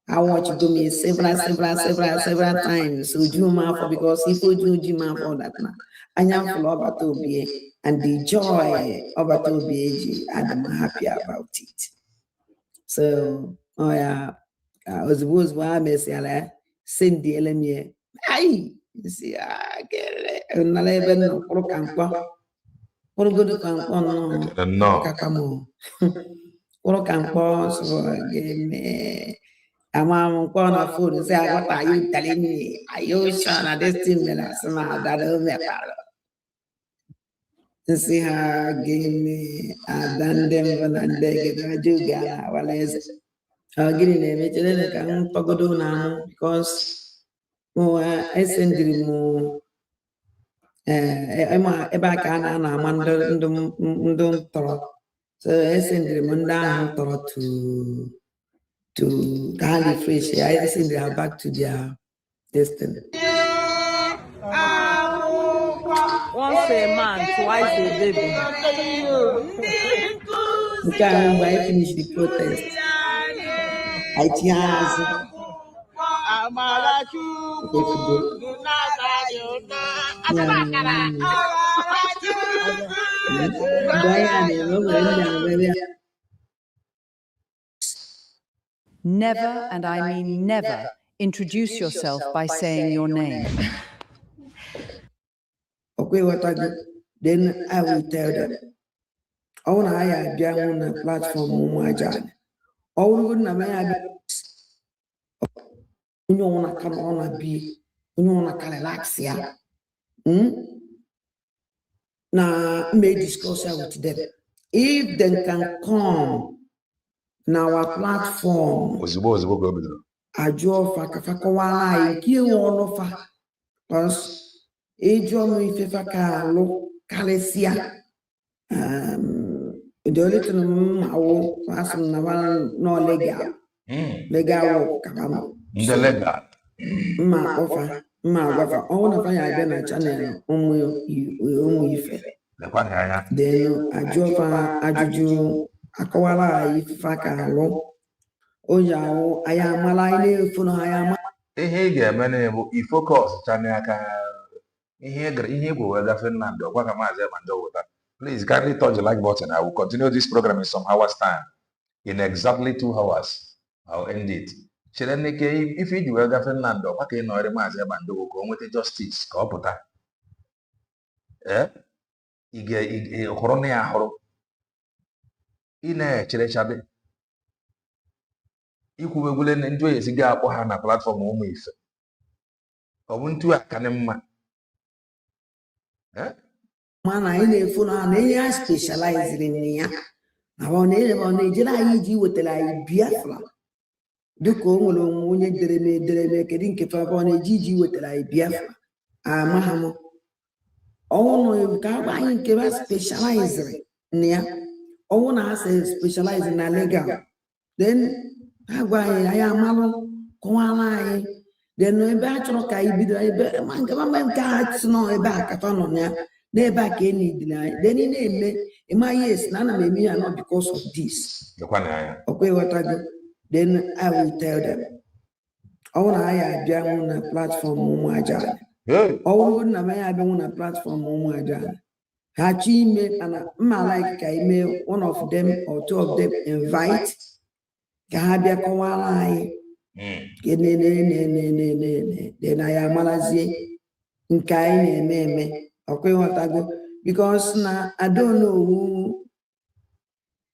I watch Gumi several times. So Juma for because if you do Juma for that now. I am full of Batobi and the joy of Batobi, I'm happy about it. So I was why send the LME. Aye. See, I get it. And I live in Orocampa. Orocampa, no, Cacamo. Orocampa, so give me a man corner food and say, what are you telling me? Are you sure that this thing that don't matter? To see her give me a dandem and beg it, I do get well as I'll get in a bit and Pagodo now because. I send you Emma Ebaka and Amanda don't talk. So I send them down to Gali Fresh. I send them back to their destiny. Once a man, twice a baby. I finish the protest. I tears. Never, and I mean never, introduce yourself by saying your name. Okay, what I do, then I will tell them. I want to hire a on a platform, my job. I wouldn't have you want to come on a be, you want to relax here. Now, may discuss with them. If they can come now our platform, I draw Fakawala, give all of us. Age on me if I can look Kalesia. The only thing I will pass on no legal. Legal work. The legal. Ma wafa. I want to find a ben channel. Ife. Then ajuju akawala ifaka lo. Oya ayamala ile funo ayama. Ihe ga-eme na bụ ifocus channel aka ihe igwe wega Finland ọkwa ka maazị Ebanjo wụta. Please kindly touch the like button. I will continue this program in some hours time. In exactly 2 hours, I'll end it. Chere nike ife iji wega Finland ọkwa ka ị nọrị maazị Ebanjo ka o nweta justice ka ọ pụta. Ị hụrụ na ya hụrụ. Ị na-echerechabe ikwubegwule ndị oyi esi ga-akpọ ha na platform ụmụ ife. Ọ bụ ntu aka dị mma. Mana ị na-efu na ihe specialized in ya. Na ọ na-ejere anyị iji wetara anyị Biafra. Dịka o nwere onye dereme kedu nke fa ọ na-eji iji wetara anyị Biafra. Amaghị m. Ọnwụ ka agba anyị nke ba specialized na ya. Ọnwụ na ha specialized na legal. Then agwa anyị amalụ kọwara anyị. Then ebe a chọrọ ka anyị bido ebe ma nke ha si nọ ebe a kafa nọ ya n'ebe a ka enyi dị na then ị na-eme ịma yes na ana m eme ya not because of this. Okay, what I do? Then I will tell them. I want to hire a na platform ụmụ aja. Ọ bụrụ na m ya abịanwu na platform ụmụ aja. Ha chi ime ana mma like ka ime one of them or two of them invite ka ha bịa kọwara anyị. Then I amalazie nke anyị na-eme. Okay, what I go? Because now I don't know who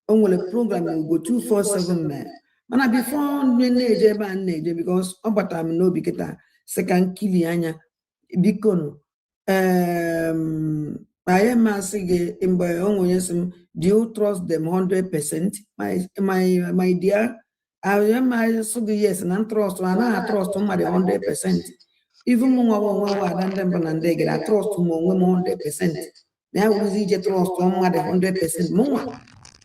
on the program will go 247 man. Mana before neje ba neje because obata me no biketa second kilianya bikono I am asking in by do you trust them 100%? My dear, I am yes and trust and I trust somebody 100%. Even more than them and they get I trust more 100%. Now we just trust somebody 100% more.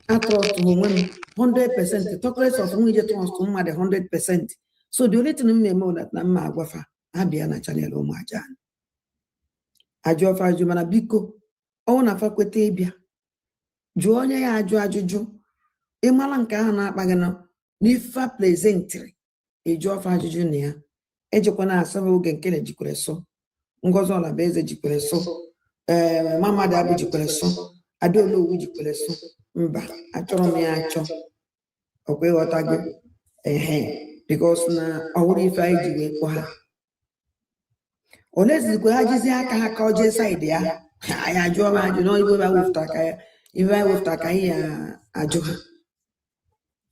I trust women 100%. The talk less of me just trust somebody 100%. So the only thing me know that na wafa abia na channel o majan. Ajofa jumana biko o na fa kwete bia. Ju onye ya aju ajuju. Imala nke ha na akpa gị na n'ifa pleasantry. Ejofa ajuju na ya. Ejikwa na asaba oge nke na jikwere so. Ngozi ọla beze jikwere so. Mama da abu jikwere so. Adolo wu jikwere so. Mba, achọrọ m ya achọ. Okwe ghọtago. Because na ọhụrụ ife anyị ji wee kpọ ha. Olezikwe ha jizi aka ha ka o jee side ya. Anyị ajụọ m ajụ na ibe ba wefụta aka ya. Ibe anyị wefụta aka anyị ya ajụ ha.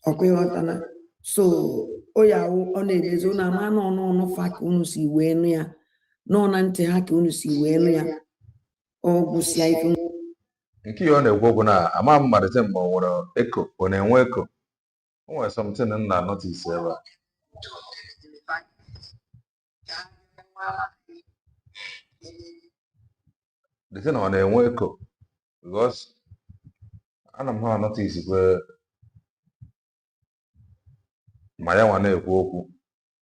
Okwe ghọtana. So oya ọ na-edezi unu ama n'ọnụ fa ka unu si wee nụ ya. Nọ na ntị ha ka unu si wee nụ ya. Ọ gwụsịa ife. Nke ya ọ na-ekwu okwu na ama m malite mgbe ọ nwere eko ọ na-enwe eko. O nwere something nna notice ebe a. The thing ọ na-enwe eko because ana m ha notice kwe ma ya nwa na-ekwu okwu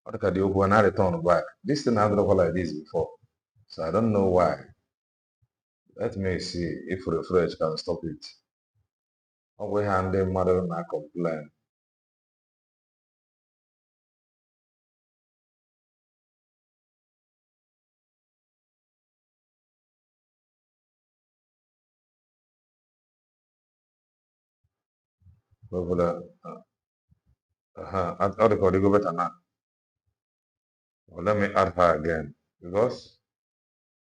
ọ dịka dị okwu na return back. This thing had never like this before, so I don't know why. Let me see if refresh can stop it. Ọ bụ ihe ndị mmadụ na complain. They go better now. Well, let me add her again because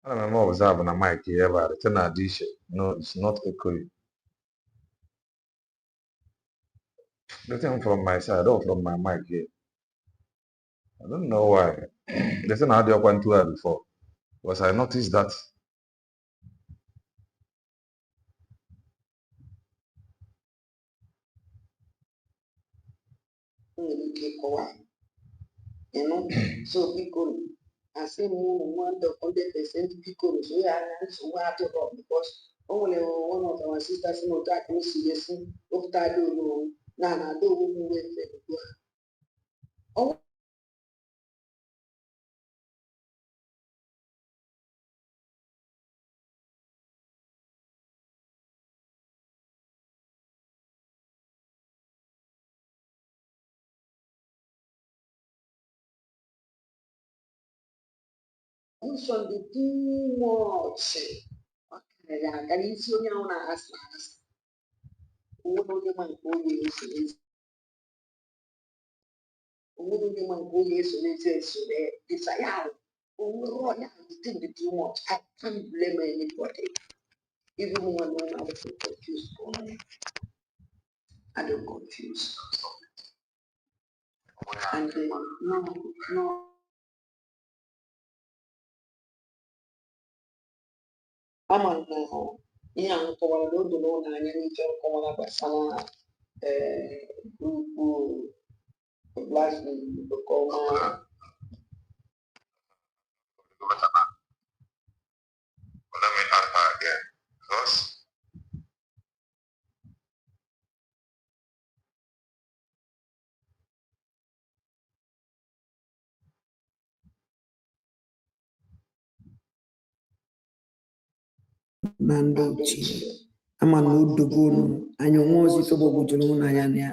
I remember observing a mic here, but it's an addition. No, it's not echoing. The thing from my side or from my mic here. I don't know why. The thing I had your one to before was I noticed that. You know, so people I say more 100% people so yeah, so what to wrong because Only one of our sisters in that we see yes, of that do no, do with it. Oh, you should be too much. Okay, can you see me on us? Who do you want to use? Who do you want to use? So it's a young. Oh, yeah, you think too much. I can't blame anybody. Even when I was confused, I don't confuse. And no. Ama na ihe a nkọwara na oge na ọ na-anya n'ife nkọwara gbasara grupu Glasgow nkọma Let me add her again because na ndị ochie ama na odogo unu anya onwe ozi ife gbagwojuru unu anya na ya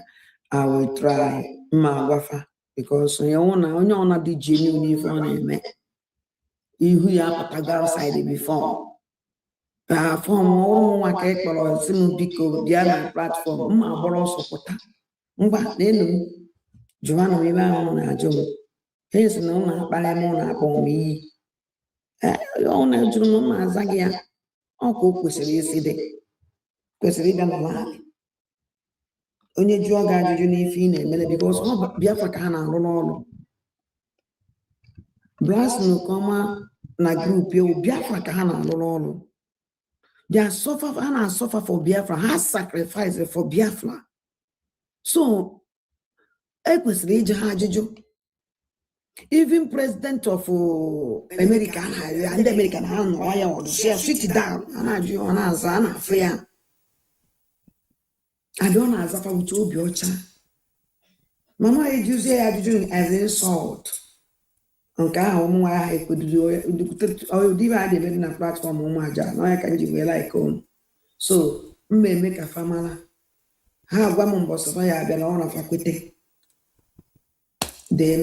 I will try mma agwafa because onye ọna dị genuine ife ọ na-eme ihu ya apụtago outside before fọm ọrụ nwa ka ị kpọrọ si m biko bịa na platform mma agbọrọ ọsọ pụta ngwa na enu m jụwanụ m ebe ahụ na-ajụ m ha esi na ụlọ akparị m ụlọ akpọ m iyi ọ na-ejuru m mma aza gị ya ọ ka o kwesịrị isi dị kwesịrị ịbịa n'ala anyị onye jụọ gị ajụjụ n'ife ị na-emere bikos ọ Biafra ka ha na-arụ n'ọrụ Blasphemy nke ọma na grup ewu Biafra ka ha na-arụ n'ọrụ ha na-asọfa for Biafra ha sacrifice for Biafra so ekwesịrị iji ha ajụjụ even president of America ndị America na ha nọ ya ọdụ sit down a na-ajụ ọ na-aza a na-afụ ya abịa ọ na-azafa uche obi ọcha mama ejuzie ya ajụjụ as insult nke ahụ ụmụnwa ya ekweduzi odibe a na-eme na platform ụmụaja na ya ka nji wee like unu so mma eme ka famala ha agwa m mbọsọrọ ya abịa na ọ na fakwete then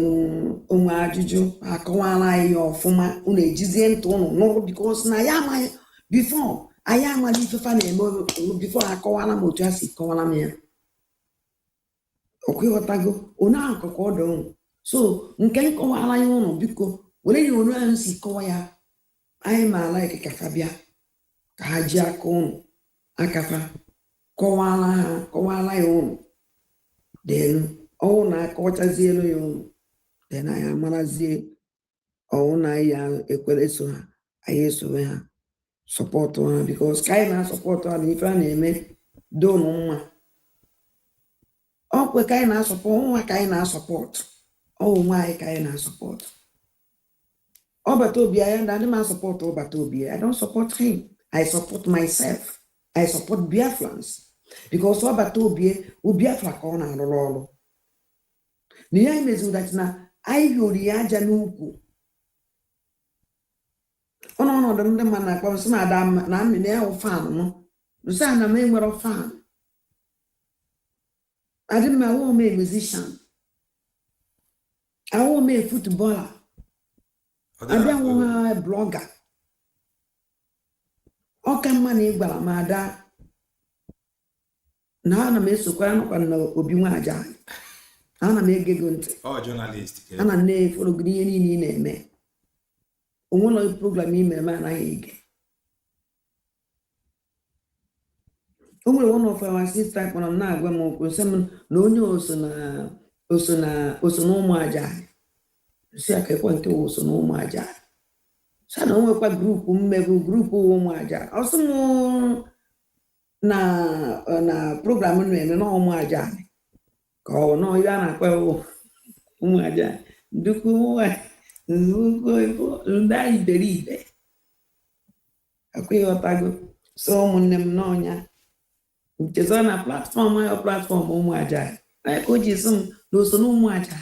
onwe ajụjụ akọwala anyị ọfụma unu ejizie ntụ ụnụ nụrụ bikos na ya amaghị before anyị amaghị ifefa na-eme before akọwala m otu a si kọwala m ya ọkwa ịghọtago onye ahụ ka ọ dị ụnụ so nke nkọwala ya ụnụ biko were ya onye ahụ si kọwa ya anyị ma ala ikekafa bịa ka ha ji aka ụnụ akafa kọwala ya ụnụ then ọwụ na akọwachazielu ya ụnụ then anyị amarazie ọwụ na anyị ekwere so ha anyị esowe ha sọpọtụ ha bikos ka anyị na-asọpọtụ ha na ife a na-eme donu mma ọkwe ka anyị na-asọpọtụ nwa ka anyị na-asọpọtụ ọwụ nwaanyị ka anyị na-asọpọtụ ọbata obi anyị ndị ma asọpọtụ ọbata obi I don't support him I support myself I support Biafrans bikos ọbata obi Biafra ka ọ na-arụrụ ọrụ na ihe anyị meziri dat na anyị yori ya aja n'ukwu ọnọdụ ndị mmadụ na-akpọ nsị na-ada na mmiri ahụ fan m nsị ana m enwere fan adị m awụ m musician awụ m footballer abịa nwụ ha blogger ọka mma na ịgwara m ada na ana m esokwa nọkwa na obi nwa aja ana m ege gị ntị ana m na-eforo gị ihe niile ị na-eme onwere program ime eme anaghị ege o nwere one of our sister kpọrọ m na-agwa m okwu sị m na onye oso na ụmụaja si aka ekwe nke oso na ụmụaja sa na o nwekwa grupu mmegbu grupu ụmụaja ọsị m na program na-eme na ụmụaja ka ọ nọ ihe a na-akpa ụmụaja ndukwu ndị anyị iberibe akwa ịghọtago So munem nonya. Jezona platform my platform umuaja. I could use some no so no muaja.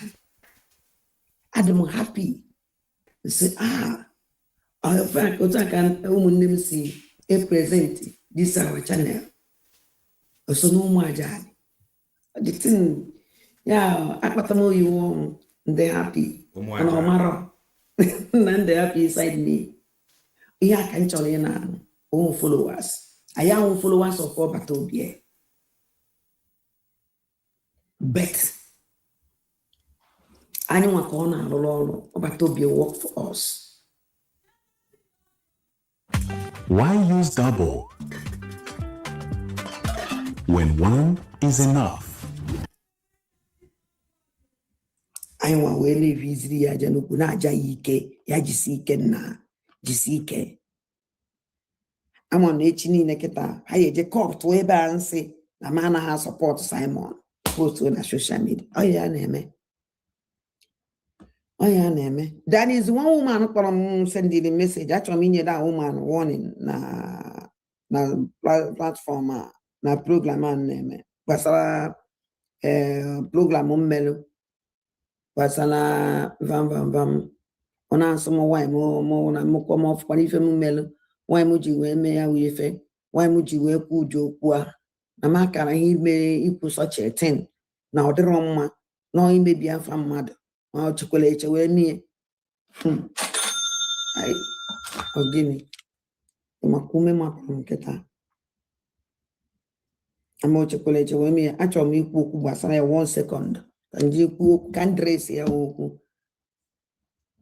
I'm happy. Say I find I can umunem see a present this our channel. So no muaja. The thing, yeah, I got you want. They happy. And Omaro. Then they happy inside me. Yeah, can tell you now. Own followers. I am followers of Obatobie. But anyone corner Obatobie work for us. Why use double when one is enough? Anyone will live easily. I don't know. Ike. Ya jisike na jisike. I'm on HNI Neketa. I je court way bansi. The man has support Simon. Post on social media. Oh yeah, name. Oh yeah, name. That is one woman from sending the message. Actually, mean that woman warning na platform na program name. Basala program melo. Basala vam. Ona somo why mo na mo come off kwani fe melo. Why muji we me ya we fe. Why muji we ku jokua. Na makara hi me ipu such a thing. Na odero mma. No hi me bia fa mad. Ma chocolate we ni. Ai ogini. Makume maketa. Amo chocolate we me acho mi ku gbasara 1 second. Kanji ku kan dress ya oku.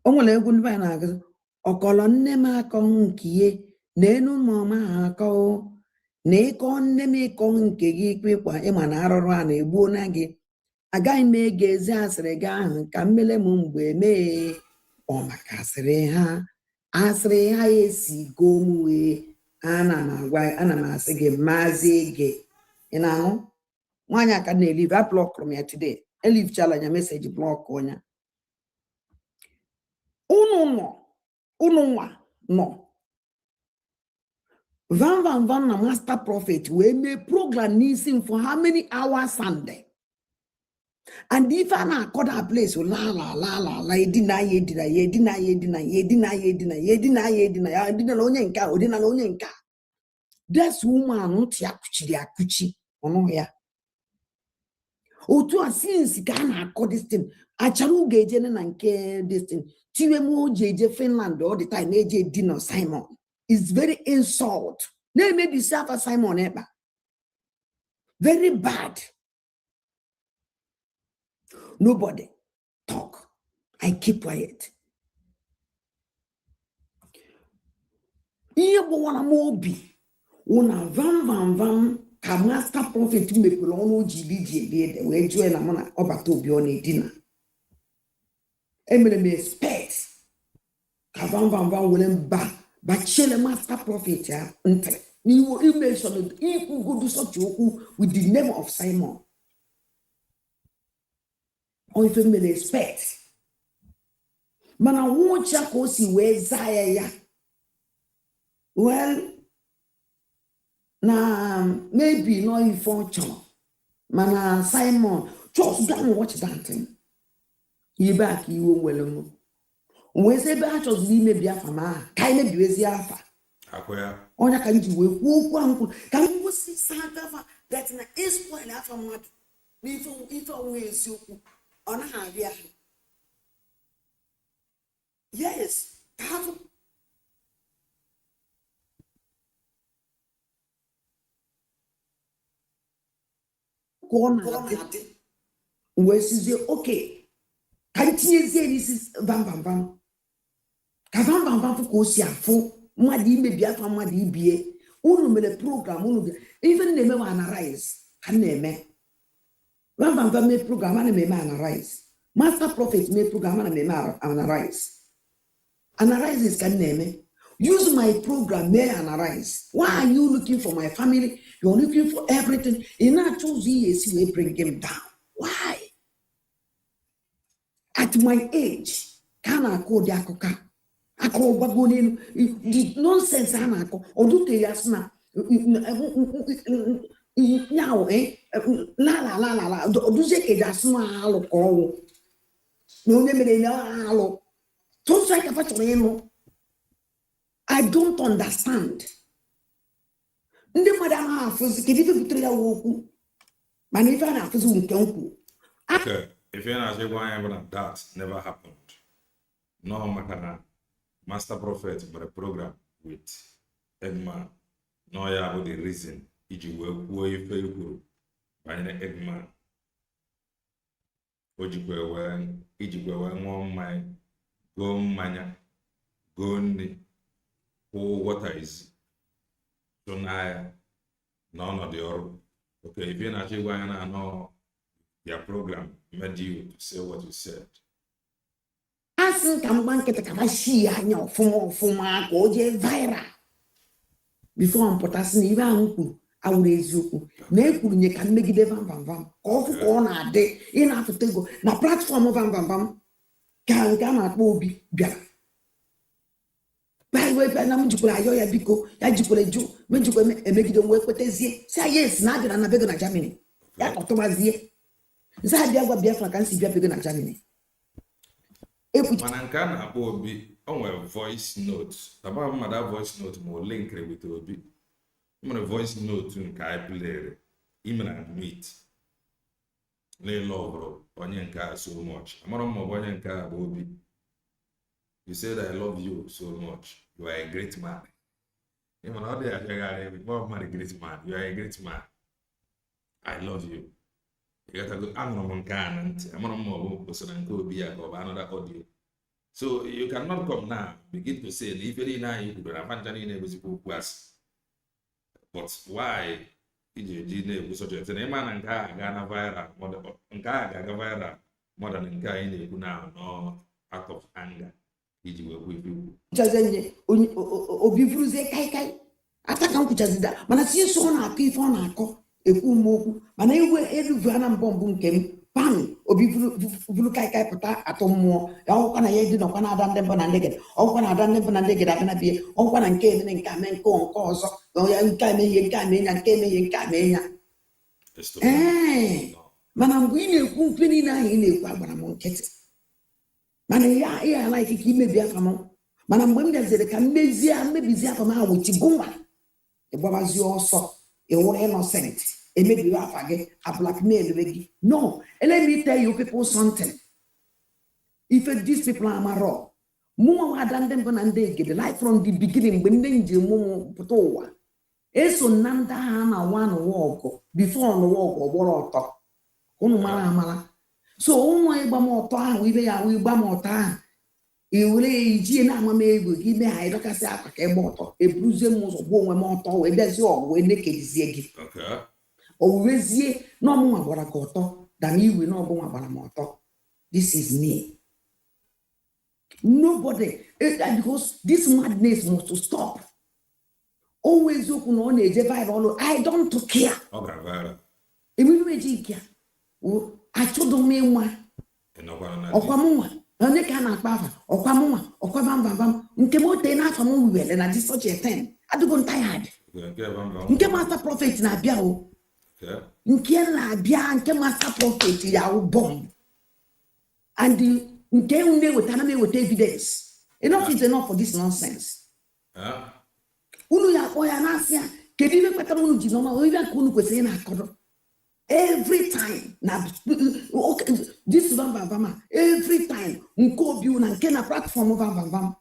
Onwele egwu ndị na aga. Okolo nne m akọ nkiye. Nenu mama akọ. Na ịkọ nne m ịkọ nke gị kwekwa ịma na arụrụ a na-egbuo na gị. Agaghị m ege ezi asịrị gị ahụ ka mmele m mgbe mee ọ maka asịrị ha esigo m wee ana m asị gị maazị ege ị na-ahụ nwaanyị aka na-elive a blọkụrụ m ya today elivchala anya meseji blọkụ ọnya unu nwa nọ van na master prophet wee mee program n'isi for how many hours Sunday. And if I na call that place, la, edina, that's woman not yakuchi, ono ya. Otu a since Ghana call this thing, acharu geje na nke this thing. Tiwe mo jeje Finland all the time, eje dinner Simon. It's very insult. They made the self Simon eba. Very bad. Nobody talk. I keep quiet. Iye bo wana mobi. Una vam ka master prophet me pelono jili we join na mona Obatobie on edina. Emele me expect. Ka vam wolen ba chele master prophet ya nte. Ni wo mention if you go do such oku with the name of Simon. Or if you may expect. Mana won't ya kosi we zaya. Well, na maybe no infortune. Mana Simon, just go and watch that thing. You back you won't well. When say back just be maybe afa ma, kind of be afa. Akoya. Onya can you wo can you see sanga that na is spoil afa mad. If always you on a yes, have go on. Where is okay? Can't you say this is vam? Kavam for Kosia for Madi may be a family be a program, even the man arise, and name. Vam may program and may man arise. Master prophet may program and may man arise. And arise is can name. Use my program may and arise. Why are you looking for my family? You're looking for everything. In that 2 years, you will bring him down. Why? At my age, can I call the Akoka? I call Bagonin, the nonsense Anako, or do they asna? Now, la. Do you say that's small or no? Don't like a I don't understand. Ndị mmadụ ahụ afụzi kedu ife butere ya okwu mana ife a na-afụzi nke nkwu. Okay, if you're not saying that never happened. No matter Master Prophet but a program with Eggman. No ya about the reason iji wee ife ikwu banyere Eggman. Ojikwe wee ṅụọ mmanya, goo mmanya, goo nri, kwụọ water is so n'ahịa n'ọnọdụ ọrụ. Okay, if you're not saying no, your program made you to say what you said. Asị ka mgba nkịtị ka shi anya ọfụma ka o jee viral before mpụtasị na ibe ahụ kwuru awụrụ eziokwu na ekwuru nye ka mmegide vam ka ọfụ ka ọ na-adị ị na-afụta ego na platfọm vam ka nke a na-akpọ Obi bịara na m jikwara ayọ ya biko ya jikwara jụ mejikwa emegide wee kwetezie si yes na abịara na bego na Germany ya kọtụmazie nzi abịa gwa Biafra ka nsi bịa bego na Germany. Mana nke a na-akpọ Obi o nwere voice note taba mmadụ voice note ma o linkere with Obi nwere voice note nke anyị playere imere admit n'ịlụ ọhụrụ onye nke a so much amara m maọbụ onye nke a bụ Obi. You said I love you so much. You are a great man. Even all the other great man. You are a great man. I love you. You got to go. I'm another audio. So you cannot come now begin to say if you but why such a thing? Man viral more than in now no act of anger. Obi vuruzie kai ataka nkwuchazida mana si so na-akọ ife ọ na-akọ ekwu mmokwu mana iwe eruvu ana mbọmbụ nke m pam Obi vuru kai pụta atọ mmụọ ya ọkwa na ya dị nọkwa na ada ndị mbụ na ndị gede ọkwa na ada ndị mbụ na ndị gede abịa bie ọkwa na nke eme nke ame nke ọzọ ya nke amehie nke amenya nke emehie nke amenya mana mgbe ị na-ekwu mfe niile ahụ ị na-ekwu agbara m nkịtị mana ya ala ikike imebi afa m mana mgbe m bịaziri ka mmebizi afa m ahụ tigụnwa ịgbabazie ọsọ ịwụrụ innocent emebiwe afa gị a blackmail gị. No, let me tell you people something. If these people are marọ mụnwa ada ndị mbụ na ndị egede like from the beginning mgbe ndị njem mụmụ pụta ụwa eso na ndị agha na nwa n'ụwa ọgụ before n'ụwa ọgụ ọgbọrọ ọtọ ụnụ mara amara. So nwa ịgba m ọtọ ahụ ibe ya ahụ ịgba m ọtọ ahụ ewere ijie na-amam ego gị mee ha ịdọkasị akwa ka ịgba ọtọ eburuzie m ụzọ gbuo onwe m ọtọ wee bịazie ọgụ wee nekedizie gị owuwezie na ọmụnwa gbara ka ọtọ dana iwe na ọbụnwa gbara m ọtọ. This is me. Nobody because this madness must stop. Always okwu na ọ na-eje viral. I don't care. Emiri eji ike achọdụ m ịnwa ọkwa m nwa onye ka a na-akpa afa ọkwa m nwa ọkwa bam nke m ote n'afọ m wiwere na dị such a thing adịgo m tired. Nke Master Prophet na-abịa o nke na-abịa nke Master Prophet ya bọmbụ and nke na-eweta na eweta evidence. Enough is enough for this nonsense. Unu ya akpọ ya na-asị ya kedu ihe kpatara unu ji nọma onye ka unu kwesịrị na-akọrọ every time na this vam every time nke Obi na nke na platform vam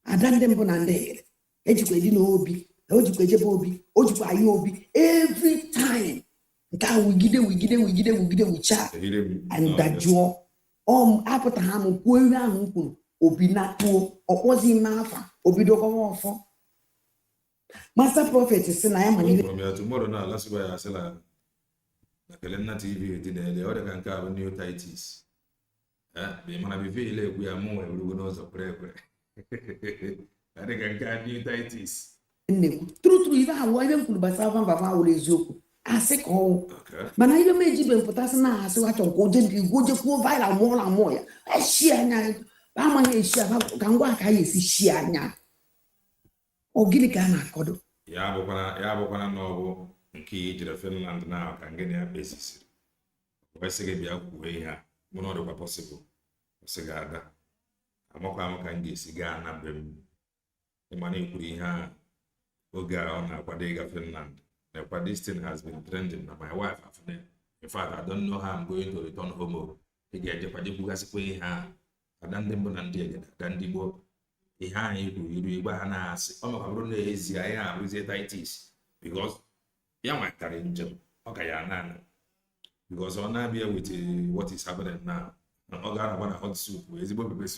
ada ndị mbụ na ndị egede ejikwa edi na Obi ojikwa ejebe Obi ojikwa ayi Obi every time nke a wigide wicha and dajụọ apụta ha m kwuo ihe ahụ m kwuru Obi na-akpụo ọkpọzi ime afa obido gọwa ọfọ. Master Prophet si na ya malite Kelena TV dinele o de kan ka new titles be mana be feel egwu ya mo erugo n'ụzọ kwere ade kan ka new titles true ibe ha wo ibe nkuru basa van wo eziokwu asị ka ọ mana ibe meji be mpụtasị na asị wachọ nke oje kwuo viral mụọla mụọ ya eshi anya amaghị eshi ka ngwa aka ya esi shi anya ọ gịnị ka a na-akọdo ya bụkwana na ọ bụ nke ijere Finland na ka ngị na esisiri wesị gị bịa kwuo ihe a mụ na ọ dịkwa pọsịbụl sị gị ada amakwa m ka m ga-esi gaa na be m ịmana ikwuru ihe a oge a ọ na-akwado ịga Finland na this thing has been trending na my wife after in fact I don't know how I'm going to return home. Ị ga-ejekwa jekwugasịkwa ihe a ada ndị mbụ na ndị egede ada ndị gboo ihe anyị kwuru iru igbe ha na-asị ọ maka bụrụ na ezi anyị abụzie titis because ya nwetara njem ọ ka ya nana because ọ na-abịa with what is happening now ọ ga-anọkwa na hot soup ezigbo pepe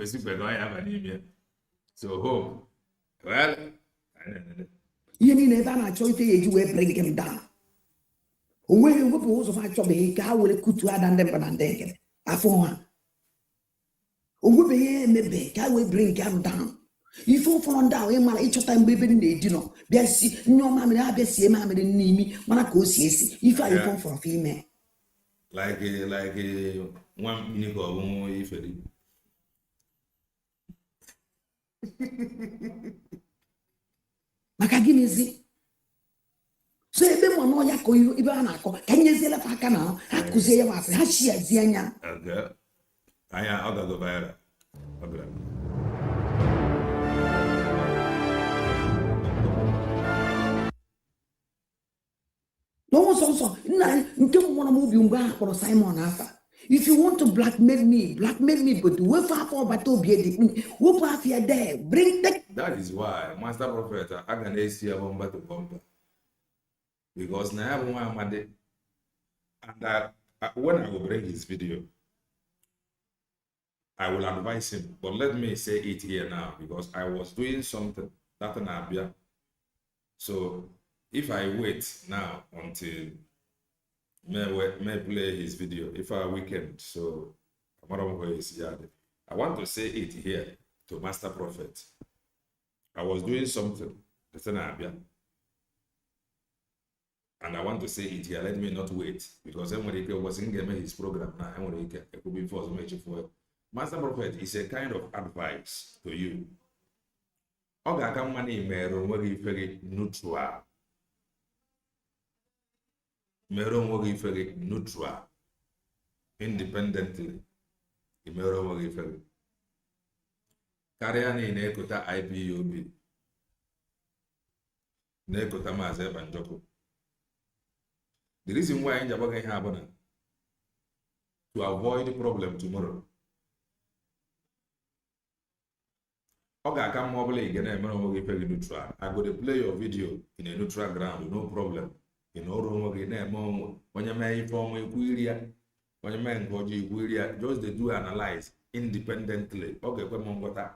soup ego ya aba n'ime so hope well ihe niile ebe a na-achọ ife ya eji wee bring him down o nweghị wepụ ụzọ ha achọbeghị ka ha were kutu ada ndị mba na ndị egede afọ ha o nwebeghị emebe ka ha wee bring him down ife ụfọdụ ndị ahụ ịmara ịchọta mgbe ebe na-edi nọ bịa si nyụọ mamịrị ha bịa sie mamịrị n'imi mana ka o si esi ife anyị fọrọ ime like nwa mmiri ka ọ bụ nwa iferi maka gịnịzi so ebe mụ nọ ya ka ibe a na-akọ ka nyeziela fa aka na ha kụzie ya masị ha chiazie anya anya ọ gago viral n'ọnwụ sọnsọ nna nke nwụrụ m obi mgbe a kpọrọ Simon afa if you want to blackmail me but wepụ afọ ọbata obi dị wepụ afọ there bring that is why Master Prophet aga na-esi ya bomba to bomba because na ya bụ nwa amadi and when I will bring his video I will advise him, but let me say it here now because I was doing something that Nabia. So if I wait now until may play his video, if I weekend, so I want to say it here to Master Prophet. I was doing something that Nabia, and I want to say it here. Let me not wait because everybody was in his program now. It could be for Master Prophet is a kind of advice to you. Ọ ga-aka mma na imere onwe gị ife gị neutral. Mere onwe gị ife gị neutral. Independently. Imere onwe gị ife gị. Karịa na ị na-ekota IPOB. Na-ekota Maazị Ebanjọkụ. The reason why anyị ji agbaghị ihe abụna to avoid the problem tomorrow. Ọ ga-aka mma ọbụla ị ga na-emere onwe gị ife gị neutral. I go to play your video in a neutral ground, no problem. Ị nọrọ onwe gị na-eme onwe onye mee ife ọnwa ikwu iri ya onye mee nke ọjọọ ikwu iri ya just dey do analyze independently. Ọ ga-ekwe m nghọta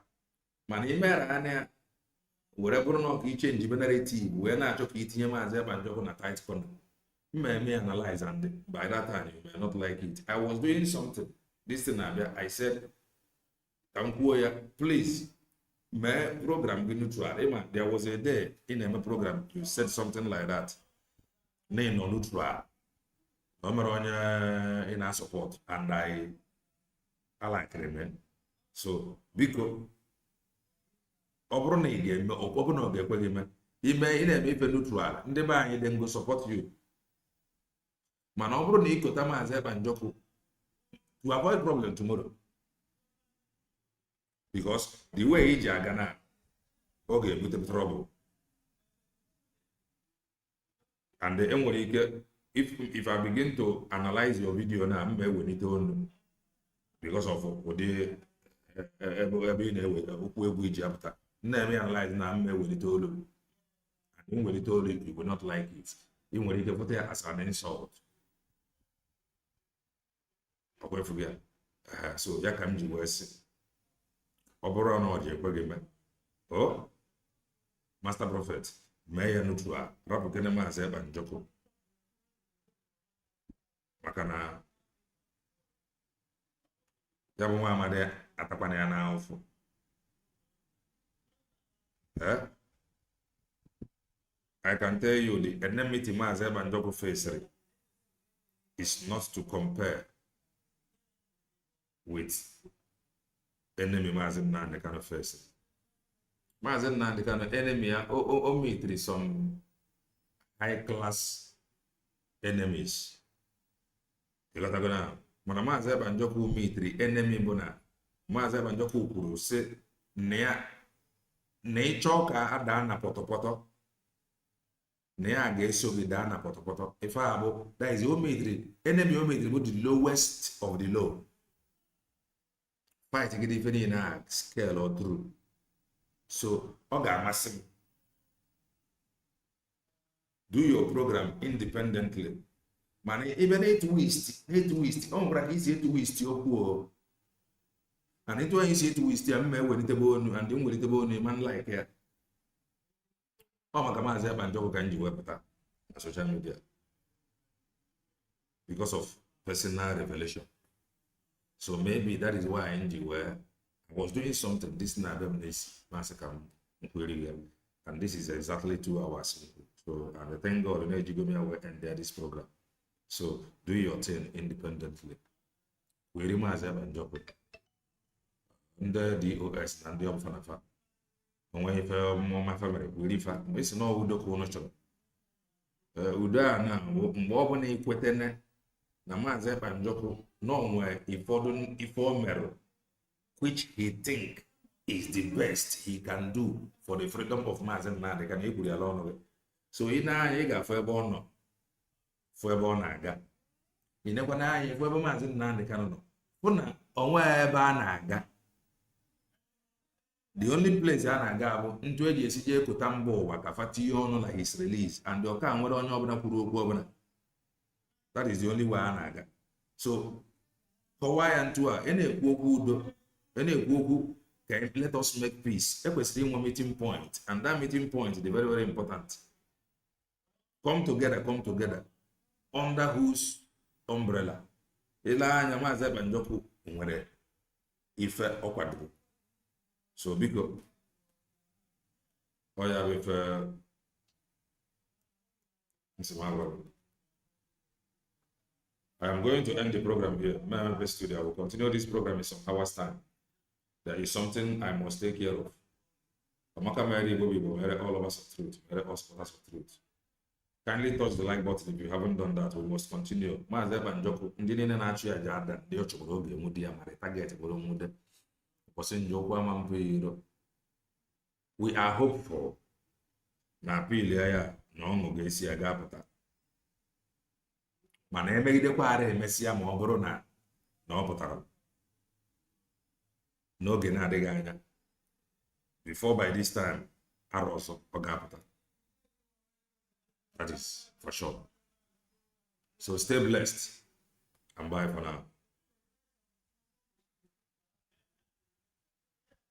mana imere anya were bụrụ na ọka iche njibe narrative wee na-achọ ka itinye Maazị Ebanjọkụ na tight corner. Mme analyze and by that time you may not like it. I was doing something. This thing I said, please. My program be neutral. There was a day in my program you said something like that. Name no neutral. In our support, and I like it, so because open again, open again, he may be neutral. And the bank then go support you. Man, open Maazị Ebanjọkụ to avoid problem tomorrow. Because the way he are gonna okay with the trouble. And the if I begin to analyze your video now, I will need to know because of what they analyze now, I will need to know. And when you told it, you will not like it. Even when you put it as an insult. Okay, forget. So ya can do worse. Oboro no je kwegeme. Oh, Master Prophet, mee ya neutral. Rapu kene Maazị Ebanjọkụ. Maka na ya bụ nwa amadi atakwana ya n'afọ. I can tell you the enmity Maazị Ebanjọkụ faced is not to compare with enemy Maazị Nnamdi Kanu face. Mazen na the kind of enemy o meet some high class enemies. You got to go now. Mana Mazen Banjoku meet enemy bona. Mazen Banjoku kuru se nea choka ada na potopoto. Nea ga-eso gị daa na pọtọpọtọ ife a bụ that is enemy ometri bụ the lowest of the low. Fight gị dị ife niile na scale or through. So ọ ga-amasị m do your program independently. Mana ebe na-etu wist ọ nwere ka isi etu wist okwu o. And etu anyị isi etu wist ya mma ewelitebe onu and mwelitebe onu man like ya. Ọ maka Maazị Abanjọkụ ka m ji wepụta na social media because of personal revelation. So maybe that is why I was doing something this na abem n'isi masị ka m kwere ya, and this is exactly 2 hours. So and thank God na ejigo m ya wee end this program. So do your thing independently. Were Maazị Abanjọkụ ndị DOS na ndị ọmfanafa onwe ife ọmụma family were ife esi na udo ka ụnụ chọrọ udo a na mgbe ọ bụla ikwetene na Maazị Abanjọkụ na onwe ife o merụ which he think is the best he can do for the freedom of Maazị Nnamdi ka na ekwuru ya ọnụ gị. So ị na-anya ị ga-afụ ebe ọ nọ fụ ebe ọ na-aga, ị nekwa n'anya fụ ebe Maazị Nnamdi ka nọ fụ na onwe ebe a na-aga. The only place a na-aga bụ ntụ eji esi jee ekota mba ụwa ka fa tinye ọnụ na his release and ọka nwere onye ọbụla kwuru okwu ọbụla. That is the only way a na-aga. So kọwaa ya ntụ a na-ekwu okwu udo, na-ekwu okwu ka let us make peace. Ekwesịrị inwe meeting point, and that meeting point is very very important. Come together under whose umbrella? Ile anya Maazị Abanjọkụ nwere ife ọ kwadoro. So biko ọ ya bụ ife nsimagwara. I am going to end the program here. My studio. I will continue this program in some hours time. There is something I must take care of. Amaka Mary Bobibo, all of us of truth, all of us of truth. Kindly touch the like button if you haven't done that. We must continue. Maazị Abanjọkụ ndị niile na-achụ ya aja ada ndị ọ chọrọ oge mụ di ya mara target bụrụ nwude. We are hopeful na appeal ya na ọṅụ ga-esi aga apụta. Mana emegidekwa ara emesịa ma ọ bụrụ na ọ pụtara n'oge na-adịghị anya. Before by this time arọ ọzọ ọ ga-apụta. That is for sure. So stay blessed and bye for now.